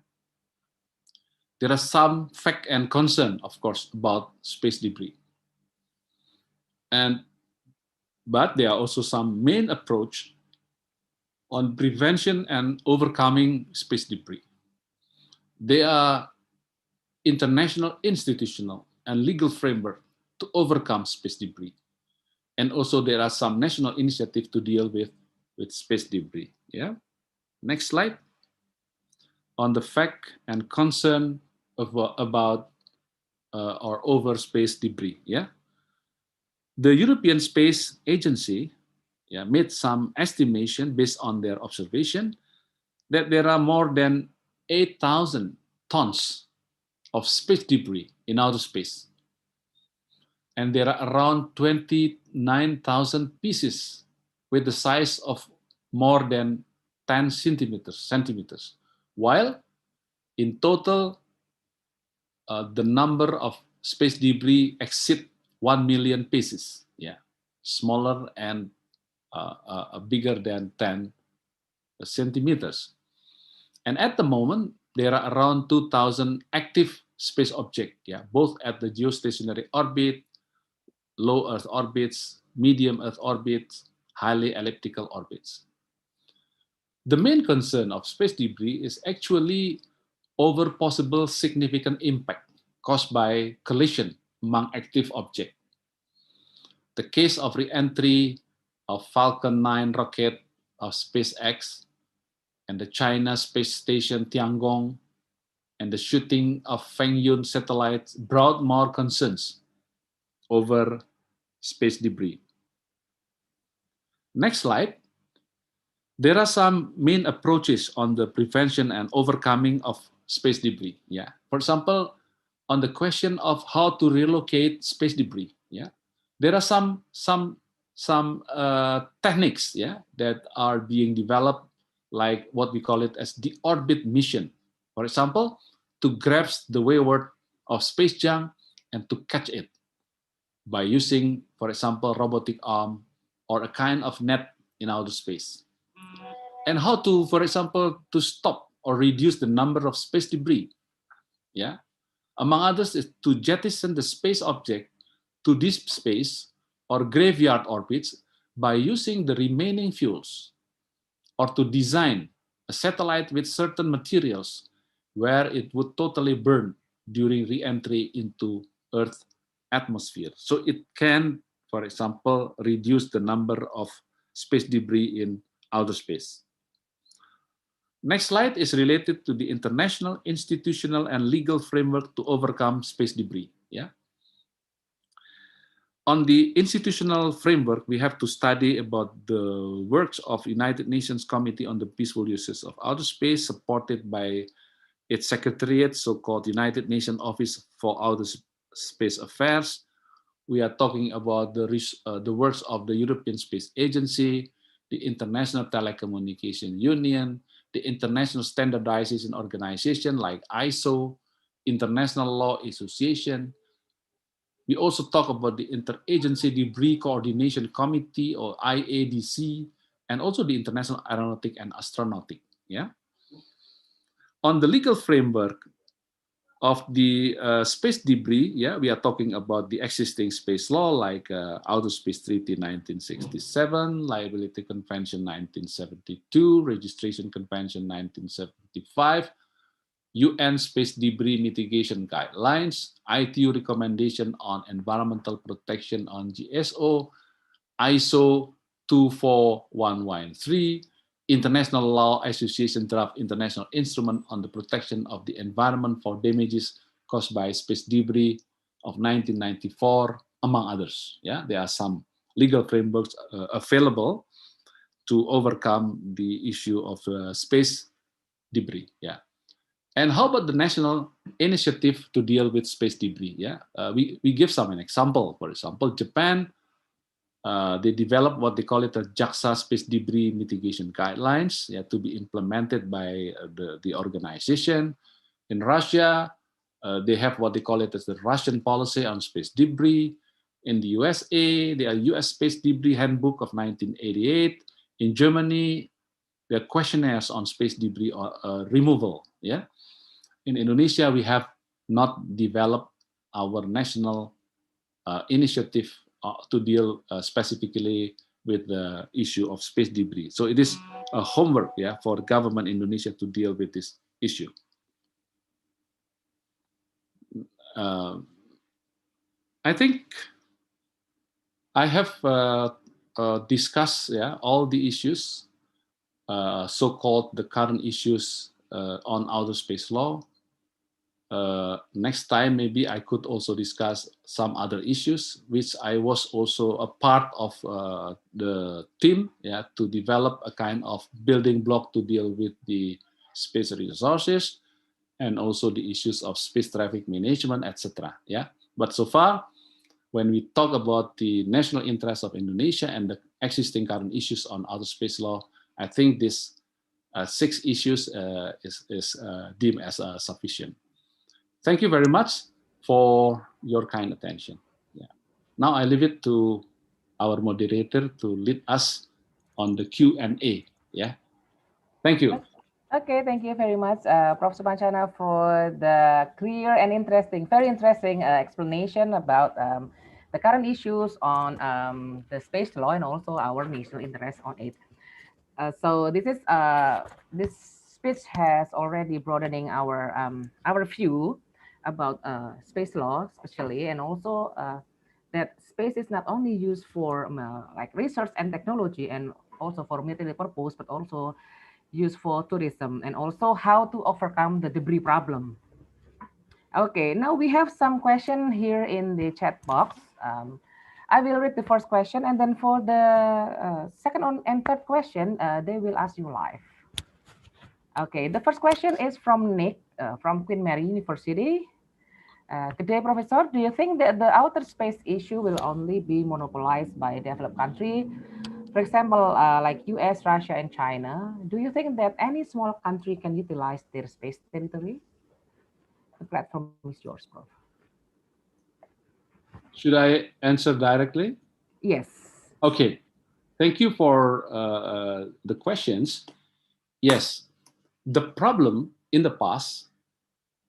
There are some fact and concern, of course, about space debris. But there are also some main approach on prevention and overcoming space debris. They are international, institutional, and legal framework to overcome space debris. And also there are some national initiatives to deal with space debris. Yeah. Next slide. On the fact and concern about or over space debris. Yeah. The European Space Agency, yeah, made some estimation based on their observation that there are more than 8,000 tons of space debris in outer space. And there are around 29,000 pieces with the size of more than 10 centimeters, while in total, the number of space debris exceed 1 million pieces. Yeah, smaller and bigger than 10 centimeters. And at the moment, there are around 2,000 active space objects, yeah, both at the geostationary orbit, low Earth orbits, medium Earth orbits, highly elliptical orbits. The main concern of space debris is actually over possible significant impact caused by collision among active objects. The case of re-entry of Falcon 9 rocket of SpaceX and the China space station Tiangong and the shooting of Fengyun satellites brought more concerns over space debris. Next slide. There are some main approaches on the prevention and overcoming of space debris. Yeah. For example, on the question of how to relocate space debris. Yeah. There are some techniques, yeah, that are being developed, like what we call it as the orbit mission. For example, to grasp the wayward of space junk and to catch it by using, for example, robotic arm or a kind of net in outer space. And how to, for example, to stop or reduce the number of space debris. Yeah, among others, is to jettison the space object to deep space or graveyard orbits by using the remaining fuels, or to design a satellite with certain materials where it would totally burn during re-entry into Earth's atmosphere. So it can, for example, reduce the number of space debris in outer space. Next slide is related to the international, institutional, and legal framework to overcome space debris. Yeah. On the institutional framework, we have to study about the works of United Nations Committee on the Peaceful Uses of Outer Space, supported by its secretariat, so-called United Nations Office for Outer Space Affairs. We are talking about the works of the European Space Agency, the International Telecommunication Union, the International Standardization Organization like ISO, International Law Association. We also talk about the Interagency Debris Coordination Committee, or IADC, and also the International Aeronautic and Astronautic. Yeah. On the legal framework of the space debris, yeah, we are talking about the existing space law like Outer Space Treaty 1967, Liability Convention 1972, Registration Convention 1975, UN Space Debris Mitigation Guidelines, ITU Recommendation on Environmental Protection on GSO, ISO 24113, International Law Association Draft International Instrument on the Protection of the Environment for Damages Caused by Space Debris of 1994, among others. Yeah, there are some legal frameworks available to overcome the issue of space debris. Yeah. And how about the national initiative to deal with space debris? Yeah, we give some an example. For example, Japan, they developed what they call it a JAXA Space Debris Mitigation Guidelines, yeah, to be implemented by the organization. In Russia, they have what they call it as the Russian Policy on Space Debris. In the USA, there are US Space Debris Handbook of 1988. In Germany, there are questionnaires on space debris removal. Yeah. In Indonesia, we have not developed our national initiative to deal specifically with the issue of space debris. So it is a homework, yeah, for the government Indonesia to deal with this issue. I think I have discussed, yeah, all the issues, so-called the current issues on outer space law. Next time, maybe I could also discuss some other issues, which I was also a part of the team, yeah, to develop a kind of building block to deal with the space resources and also the issues of space traffic management, etc. Yeah, but so far, when we talk about the national interest of Indonesia and existing current issues on outer space law, I think this 6 issues is deemed as sufficient. Thank you very much for your kind attention. Yeah. Now I leave it to our moderator to lead us on the Q&A. Yeah. Thank you. Okay, thank you very much, Prof. Supancana, for the clear and interesting, very interesting explanation about the current issues on the space law and also our national interest on it. So this speech has already broadening our view about space law, especially, and also that space is not only used for like research and technology, and also for military purpose, but also used for tourism, and also how to overcome the debris problem. Okay, now we have some question here in the chat box. I will read the first question, and then for the second and third question, they will ask you live. Okay, the first question is from Nick from Queen Mary University. Good day, Professor. Do you think that the outer space issue will only be monopolized by a developed country? For example, like US, Russia, and China. Do you think that any small country can utilize their space territory? The platform is yours, Prof. Should I answer directly? Yes. Okay. Thank you for the questions. Yes, the problem in the past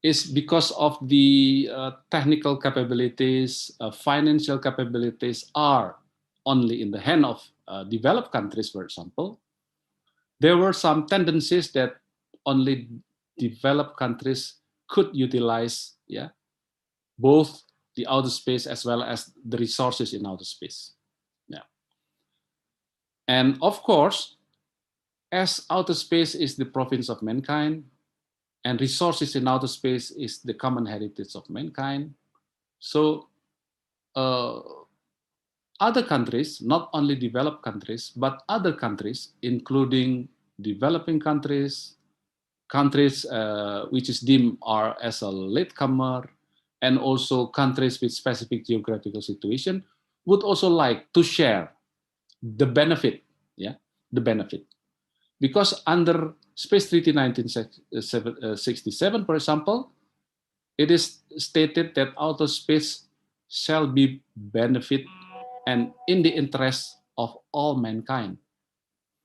is because of the technical capabilities, financial capabilities are only in the hand of developed countries, for example. There were some tendencies that only developed countries could utilize, yeah, both the outer space as well as the resources in outer space. Yeah. And of course, as outer space is the province of mankind, and resources in outer space is the common heritage of mankind. So other countries, not only developed countries, but other countries, including developing countries, countries which is deemed are as a latecomer, and also countries with specific geographical situation, would also like to share the benefit, yeah, the benefit. Because under Space Treaty 1967, for example, it is stated that outer space shall be benefit and in the interest of all mankind.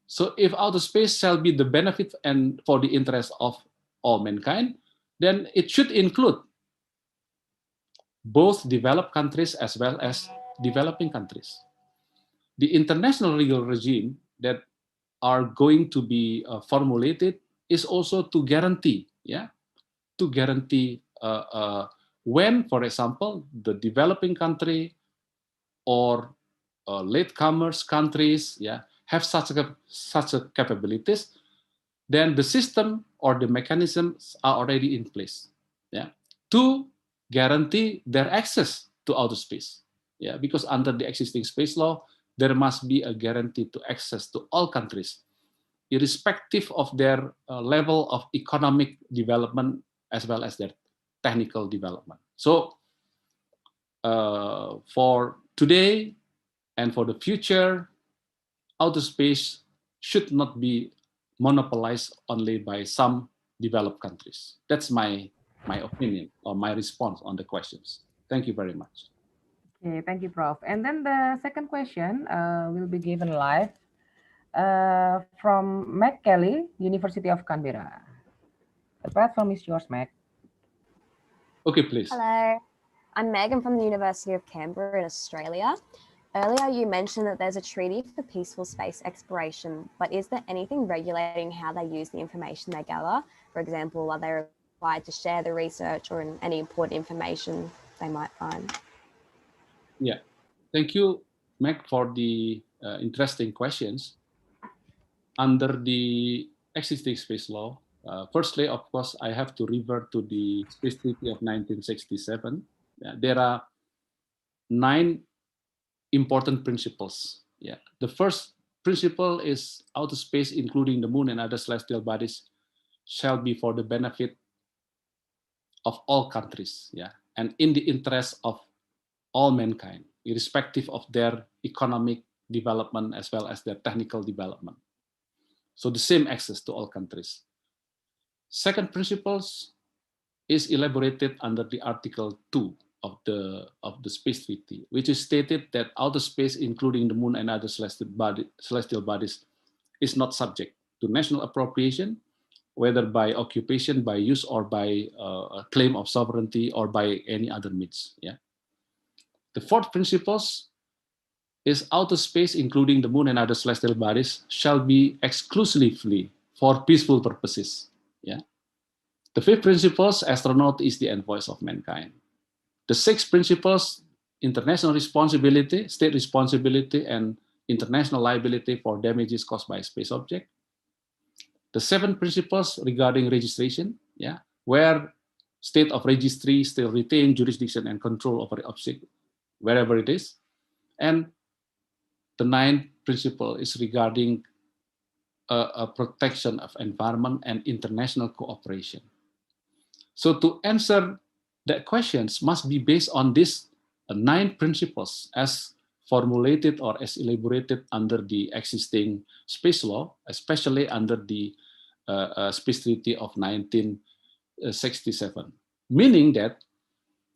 So if outer space shall be the benefit and for the interest of all mankind, then it should include both developed countries as well as developing countries. The international legal regime that are going to be formulated is also to guarantee, yeah, to guarantee when, for example, the developing country or latecomers countries, yeah, have such a capabilities, then the system or the mechanisms are already in place, yeah, to guarantee their access to outer space, yeah, because under the existing space law, there must be a guarantee to access to all countries, irrespective of their level of economic development as well as their technical development. So for today and for the future, outer space should not be monopolized only by some developed countries. That's my opinion or my response on the questions. Thank you very much. Okay, thank you, Prof. And then the second question will be given live from Mac Kelly, University of Canberra. The platform is yours, Mac. Okay, please. Hello, I'm Megan from the University of Canberra in Australia. Earlier, you mentioned that there's a treaty for peaceful space exploration, but is there anything regulating how they use the information they gather? For example, are they required to share the research or any important information they might find? Yeah, thank you, Meg, for the interesting questions. Under the existing space law, firstly, of course, I have to revert to the Space Treaty of 1967. There are 9 important principles. Yeah, the first principle is outer space, including the moon and other celestial bodies, shall be for the benefit of all countries. Yeah, and in the interest of all mankind, irrespective of their economic development as well as their technical development. So the same access to all countries. Second principles is elaborated under the Article 2 of the Space Treaty, which is stated that outer space, including the moon and other celestial bodies, is not subject to national appropriation, whether by occupation, by use, or by a claim of sovereignty, or by any other means. Yeah. The fourth principles is outer space, including the moon and other celestial bodies, shall be exclusively for peaceful purposes. Yeah. The fifth principles, astronaut is the envoys of mankind. The sixth principles, international responsibility, state responsibility, and international liability for damages caused by a space object. The seventh principles regarding registration, yeah, where state of registry still retain jurisdiction and control over the object, wherever it is. And the ninth principle is regarding a protection of environment and international cooperation. So to answer the questions must be based on these 9 principles as formulated or as elaborated under the existing space law, especially under the Space Treaty of 1967. Meaning that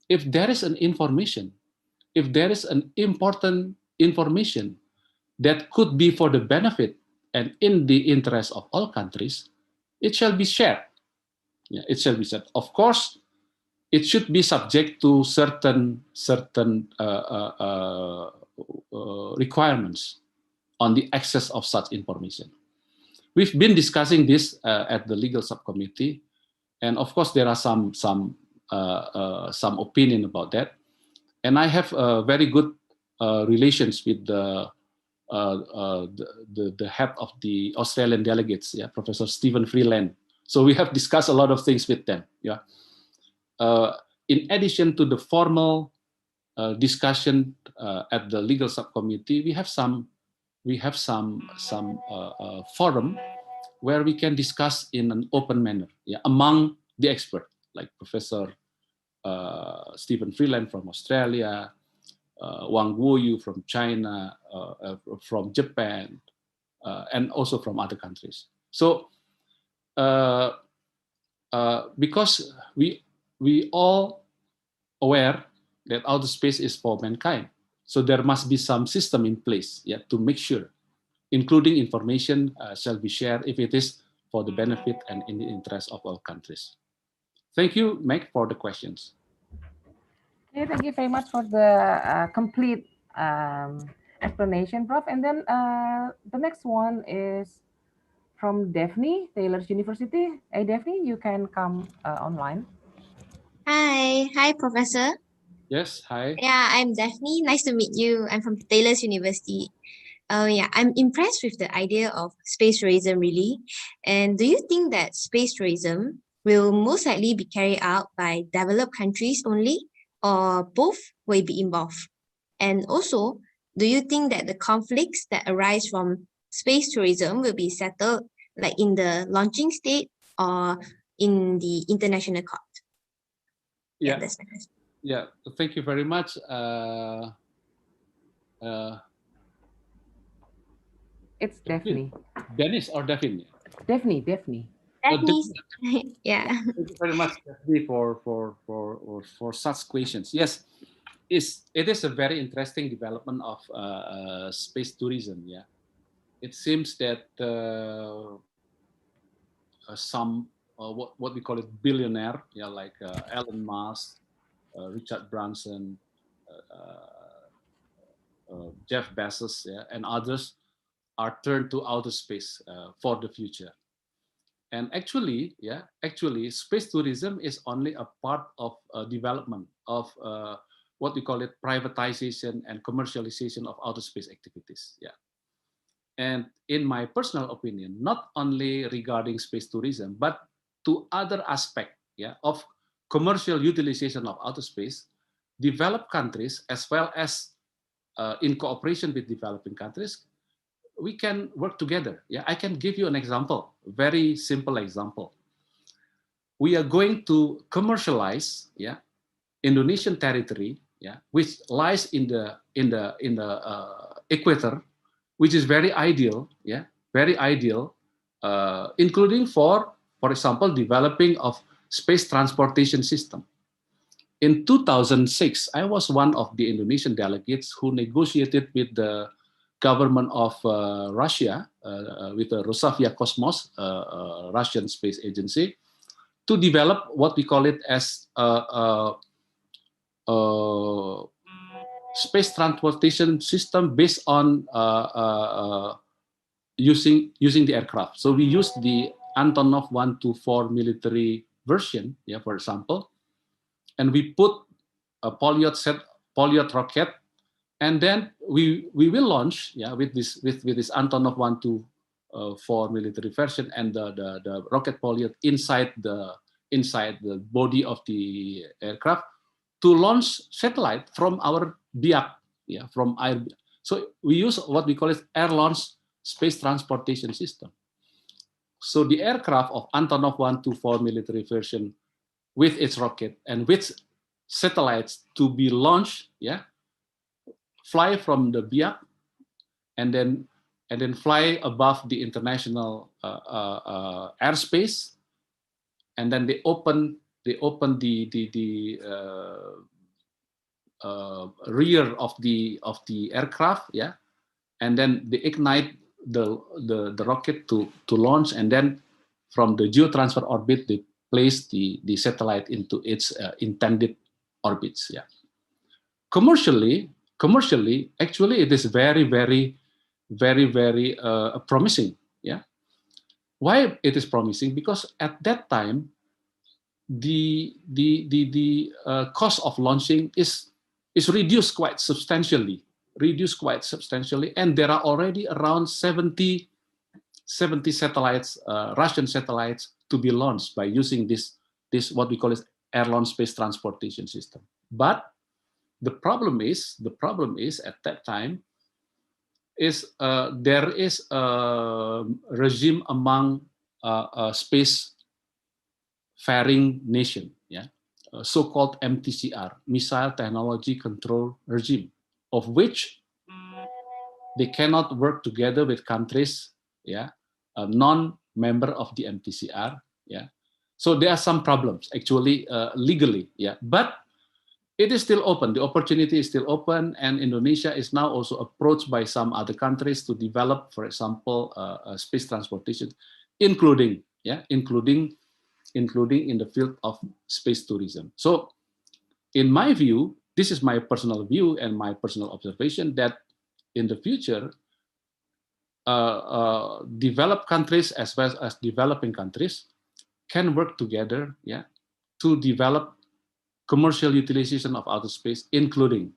if there is an information, if there is an important information that could be for the benefit and in the interest of all countries, it shall be shared. Yeah, it shall be shared. Of course, it should be subject to certain requirements on the access of such information. We've been discussing this at the legal subcommittee, and of course there are some opinion about that. And I have very good relations with the head of the Australian delegates, yeah, Professor Stephen Freeland. So we have discussed a lot of things with them. Yeah. In addition to the formal discussion at the legal subcommittee, we have some forum where we can discuss in an open manner, yeah, among the experts like Professor Stephen Freeland from Australia, Wang Guoyu from China, from Japan, and also from other countries. So because we all aware that outer space is for mankind, so there must be some system in place, yeah, to make sure, including information shall be shared if it is for the benefit and in the interest of all countries. Thank you, Meg, for the questions. Okay, thank you very much for the complete explanation, Prof. And then the next one is from Daphne, Taylor's University. Hey, Daphne, you can come online. Hi, Professor. Yes, hi. Yeah, I'm Daphne. Nice to meet you. I'm from Taylor's University. Yeah, I'm impressed with the idea of space tourism, really. And do you think that space tourism will most likely be carried out by developed countries only, or both will be involved? And also, do you think that the conflicts that arise from space tourism will be settled like in the launching state or in the international court? Yeah, that's my question. Yeah, thank you very much. It's Daphne. Dennis or Daphne? Daphne. Daphne. Yeah. Thank you very much, Daphne, for such questions. Yes, it is a very interesting development of space tourism. Yeah, it seems that some what we call it billionaire, yeah, like Elon Musk, Richard Branson, Jeff Bezos, yeah, and others are turned to outer space for the future. And actually, space tourism is only a part of development of what we call it privatization and commercialization of outer space activities. Yeah. And in my personal opinion, not only regarding space tourism, but to other aspects, yeah, of commercial utilization of outer space, developed countries as well as in cooperation with developing countries, we can work together. Yeah, I can give you an example, very simple example. We are going to commercialize, yeah, Indonesian territory, yeah, which lies in the equator which is very ideal, yeah, very ideal, including for example, developing of space transportation system. In 2006, I was one of the Indonesian delegates who negotiated with the government of Russia, with the Rosavia-Cosmos, Russian space agency, to develop what we call it as space transportation system based on using the aircraft. So we used the Antonov 124 military version, yeah, for example, and we put a Polyot rocket, and then we will launch, yeah, with this Antonov 124 military version and the rocket Polyot inside the body of the aircraft to launch satellite from our BIOG, yeah, from IV. So we use what we call it air launch space transportation system. So the aircraft of Antonov 124 military version with its rocket and with satellites to be launched, yeah, fly from the BIOG and then fly above the international airspace, and then they open the rear of the aircraft, yeah, and then they ignite the rocket to launch, and then from the geotransfer orbit they place the satellite into its intended orbits. Yeah. Commercially, actually, it is very promising. Yeah. Why it is promising? Because at that time, the cost of launching is reduced quite substantially, and there are already around 70 satellites, Russian satellites, to be launched by using this what we call is air launch space transportation system. But the problem is at that time is there is a regime among space faring nation, yeah, so-called MTCR, Missile Technology Control Regime, of which they cannot work together with countries, yeah, non-member of the MTCR, yeah. So there are some problems actually legally, yeah, but it is still open. The opportunity is still open, and Indonesia is now also approached by some other countries to develop, for example, space transportation, including in the field of space tourism. So, in my view, this is my personal view and my personal observation that in the future, developed countries as well as developing countries can work together, yeah, to develop commercial utilization of outer space, including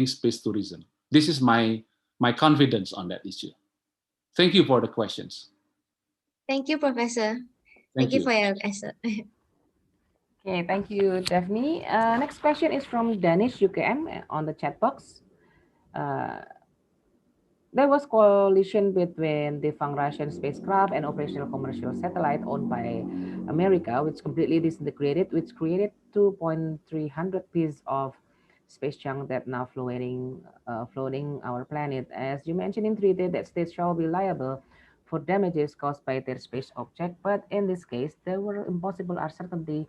space tourism. This is my confidence on that issue. Thank you for the questions. Thank you, Professor. Thank you For your answer. Okay, thank you, Daphne. Next question is from Danish UKM on the chat box. There was coalition between the defunct Russian spacecraft and operational commercial satellite owned by America, which completely disintegrated, which created 2,300 pieces of space junk that now floating our planet. As you mentioned in III.D, that states shall be liable for damages caused by their space object, but in this case, there were impossible uncertainty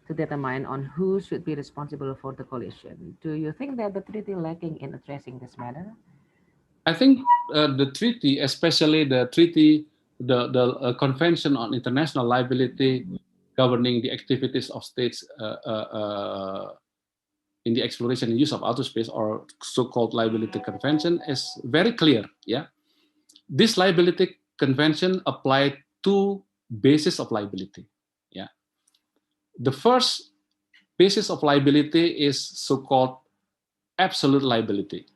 to determine on who should be responsible for the collision. Do you think that the treaty lacking in addressing this matter? I think the treaty, especially the Convention on International Liability governing the activities of states in the exploration and use of outer space, or so-called Liability Convention, is very clear. Yeah, this Liability Convention applied two bases of liability. Yeah, the first basis of liability is so-called absolute liability.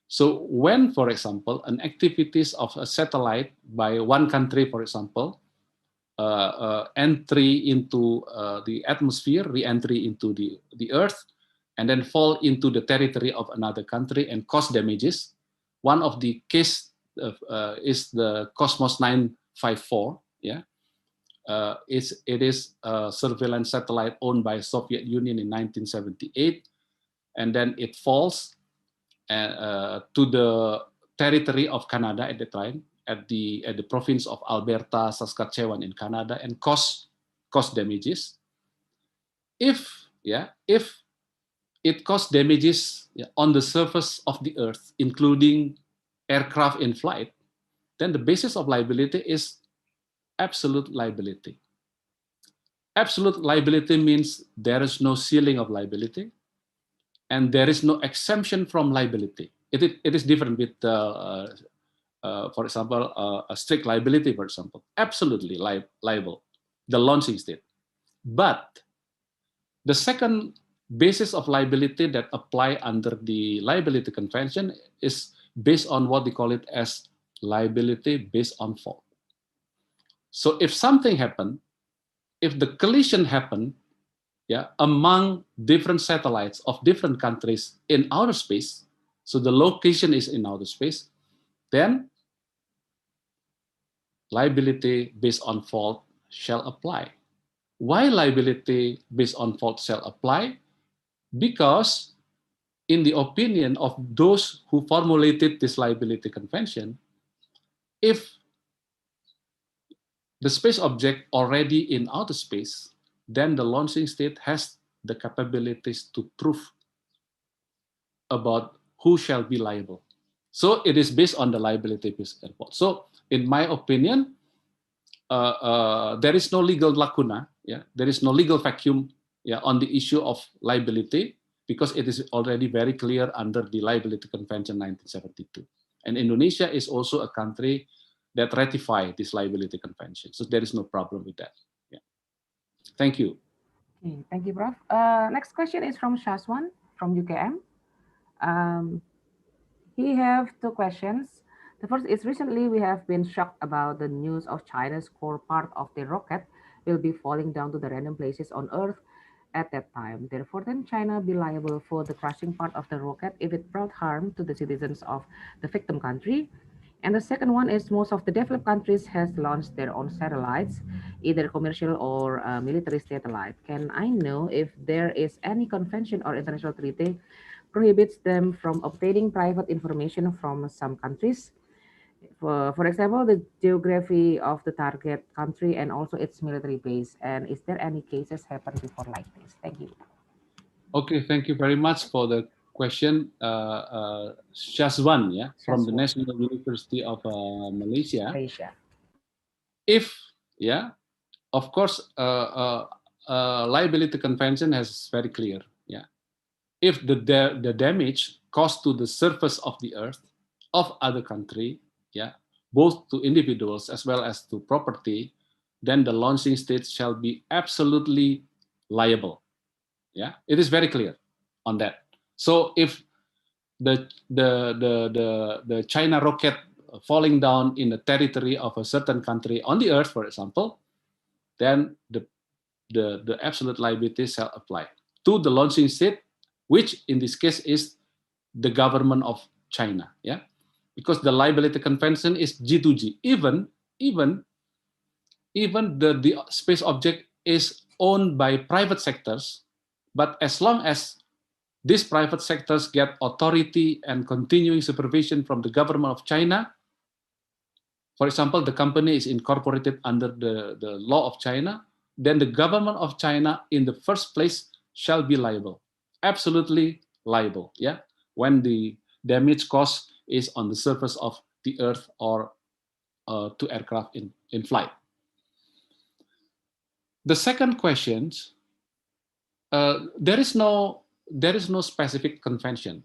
So when, for example, an activities of a satellite by one country, for example, entry into the atmosphere, re-entry into the Earth, and then fall into the territory of another country and cause damages, one of the case is the Cosmos 954. Yeah, it is a surveillance satellite owned by Soviet Union in 1978, and then it falls to territory of Canada at the time, at the province of Alberta, Saskatchewan in Canada, and cause damages. If it caused damages on the surface of the earth, including aircraft in flight, then the basis of liability is absolute liability. Absolute liability means there is no ceiling of liability, and there is no exemption from liability. It is different with, for example, a strict liability, for example, absolutely liable, the launching state. But the second basis of liability that apply under the liability convention is based on what they call it as liability based on fault. So if something happened, if the collision happened, among different satellites of different countries in outer space, so the location is in outer space, then liability based on fault shall apply. Why liability based on fault shall apply? Because in the opinion of those who formulated this liability convention, if the space object already in outer space, then the launching state has the capabilities to prove about who shall be liable. So it is based on the liability based on fault. So in my opinion, there is no legal lacuna, there is no legal vacuum on the issue of liability, because it is already very clear under the Liability Convention 1972. And Indonesia is also a country that ratified this liability convention. So there is no problem with that. Thank you. Okay, thank you, Prof. Next question is from Shaswan from UKM. He have two questions. The first is, recently we have been shocked about the news of China's core part of the rocket will be falling down to the random places on Earth at that time. Therefore, then China be liable for the crashing part of the rocket if it brought harm to the citizens of the victim country. And the second one is, most of the developed countries has launched their own satellites, either commercial or military satellite. Can I know if there is any convention or international treaty prohibits them from obtaining private information from some countries? For example, the geography of the target country and also its military base. And is there any cases happened before like this? Thank you. Okay, thank you very much for the question, Shazwan, from the National University of Malaysia. If, of course, liability convention has very clear, if the damage caused to the surface of the earth of other country, both to individuals as well as to property, then the launching state shall be absolutely liable. It is very clear on that. So if the China rocket falling down in the territory of a certain country on the earth, for example, then the absolute liability shall apply to the launching state, which in this case is the government of China, because the liability convention is G2G. Even the space object is owned by private sectors, but as long as these private sectors get authority and continuing supervision from the government of China, for example, the company is incorporated under the law of China, then the government of China in the first place shall be liable, absolutely liable, when the damage caused is on the surface of the earth or to aircraft in flight. The second question, there is no specific convention,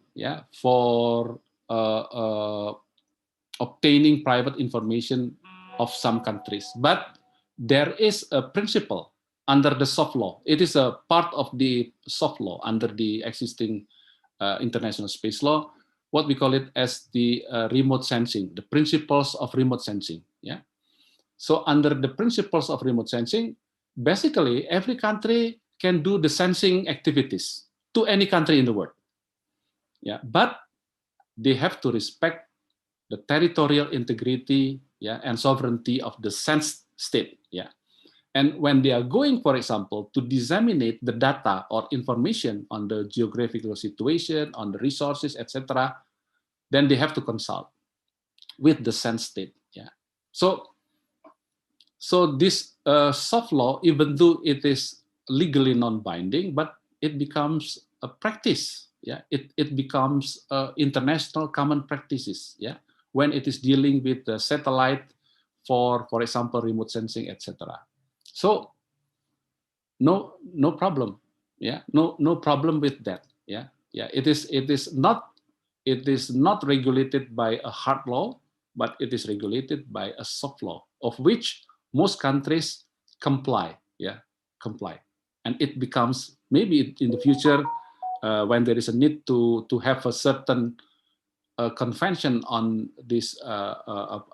for obtaining private information of some countries, but there is a principle under the soft law. It is a part of the soft law under the existing international space law, what we call it as the remote sensing, the principles of remote sensing. So under the principles of remote sensing, basically every country can do the sensing activities to any country in the world. But they have to respect the territorial integrity, and sovereignty of the sensed state. And when they are going, for example, to disseminate the data or information on the geographical situation, on the resources, etc., then they have to consult. with the sense state. Yeah. So this soft law, even though it is legally non-binding, but it becomes a practice. Yeah, it becomes international common practices. Yeah, when it is dealing with the satellite, for example, remote sensing, etc. So no problem. Yeah, no problem with that. Yeah, it is not regulated by a hard law, but it is regulated by a soft law, of which most countries comply. Yeah, comply, and it becomes maybe in the future, when there is a need to have a certain convention on this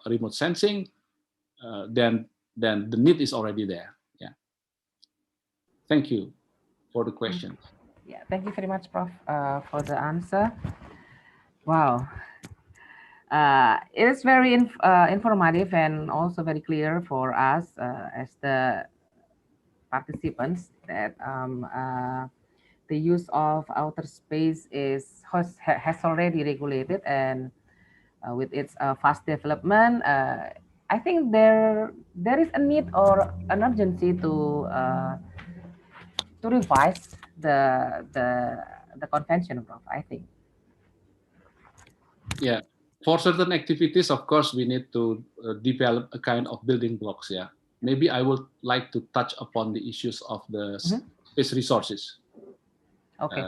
remote sensing, then the need is already there. Yeah. Thank you for the question. Yeah, thank you very much, Prof, for the answer. Wow. It is very informative and also very clear for us as the participants that the use of outer space has already regulated, and with its fast development, I think there is a need or an urgency to revise the convention, Prof, I think. Yeah, for certain activities, of course, we need to develop a kind of building blocks. Yeah, maybe I would like to touch upon the issues of the space resources. Okay.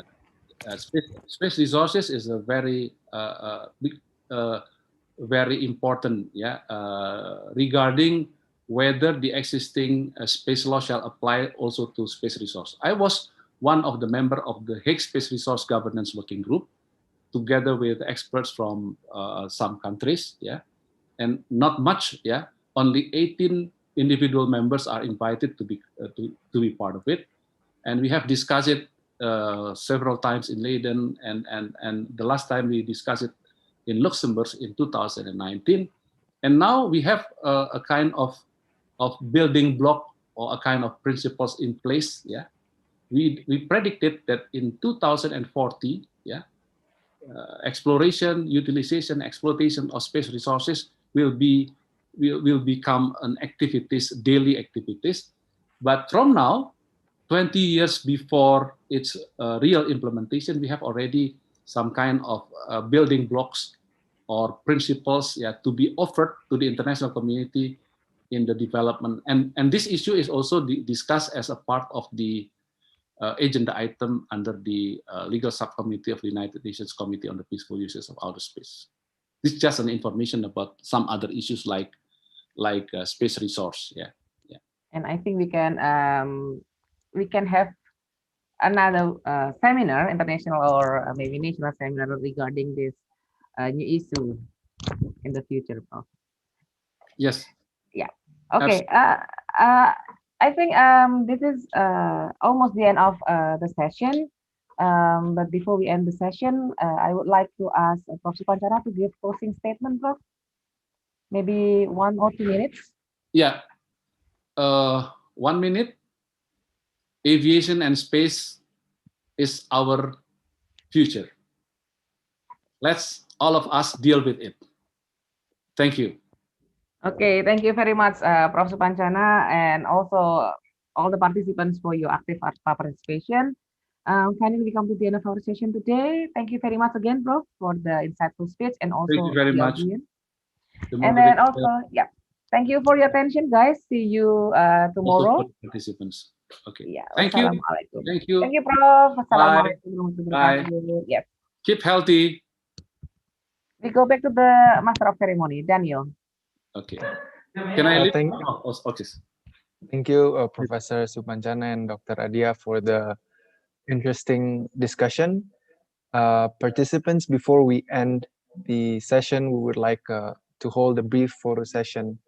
Space resources is a very big, very important. Yeah, regarding whether the existing space law shall apply also to space resource. I was one of the member of the Hague Space Resource Governance Working Group, together with experts from some countries, yeah, and not much, yeah. Only 18 individual members are invited to be part of it, and we have discussed it several times in Leiden, and the last time we discussed it in Luxembourg in 2019, and now we have a kind of building block or a kind of principles in place, yeah. We predicted that in 2040, yeah, exploration, utilization, exploitation of space resources will become an activities, daily activities. But from now, 20 years before its real implementation, we have already some kind of building blocks or principles, yeah, to be offered to the international community in the development. And this issue is also discussed as a part of the agenda item under the legal subcommittee of the United Nations Committee on the Peaceful Uses of Outer Space. This is just an information about some other issues like space resource. Yeah. And I think we can have another seminar, international or maybe national seminar regarding this new issue in the future, Prof. Yes. Yeah. Okay. I think this is almost the end of the session. But before we end the session, I would like to ask Prof. Supanchana to give closing statement, Prof. Maybe 1 or 2 minutes. Yeah. 1 minute. Aviation and space is our future. Let's all of us deal with it. Thank you. Okay, thank you very much, Prof. Supanchana, and also all the participants for your active participation. Finally, we come to the end of our session today. Thank you very much again, Prof, for the insightful speech and also Thank you very the much. audience. And then also, yeah, thank you for your attention, guys. See you tomorrow. Also for participants. Okay. Yeah. Thank you. Thank you. Thank you, Prof. Assalamualaikum. Bye. Yes. Keep healthy. We go back to the Master of Ceremony, Daniel. Okay. Can I leave? Okay. Thank you, Professor Supanchana and Dr. Adia, for the interesting discussion. Participants, before we end the session, we would like to hold a brief photo session.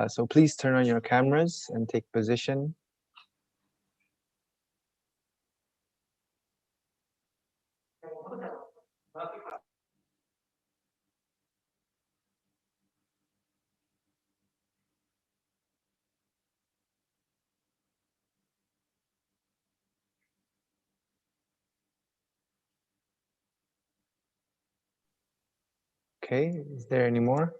So please turn on your cameras and take position. Okay, is there any more?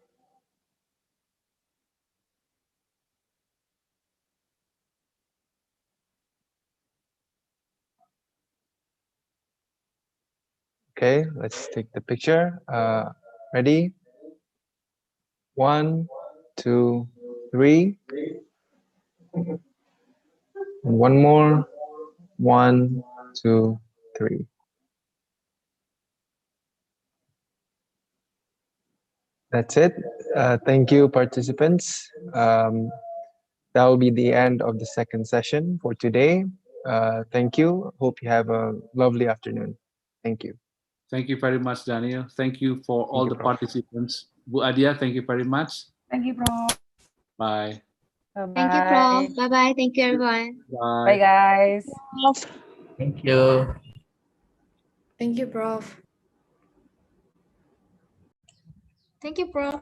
Okay, let's take the picture. Ready? 1, 2, 3. And one more. 1, 2, 3. That's it. Thank you, participants. That will be the end of the second session for today. Thank you. Hope you have a lovely afternoon. Thank you. Thank you very much, Daniel. Thank you for all you, the Prof. participants. Bu Adia, thank you very much. Thank you, Prof. Bye. Thank you, Prof. Bye. Bye-bye. Thank you, everyone. Bye, Bye. guys. Thank you. Thank you, Prof. Thank you, Prof.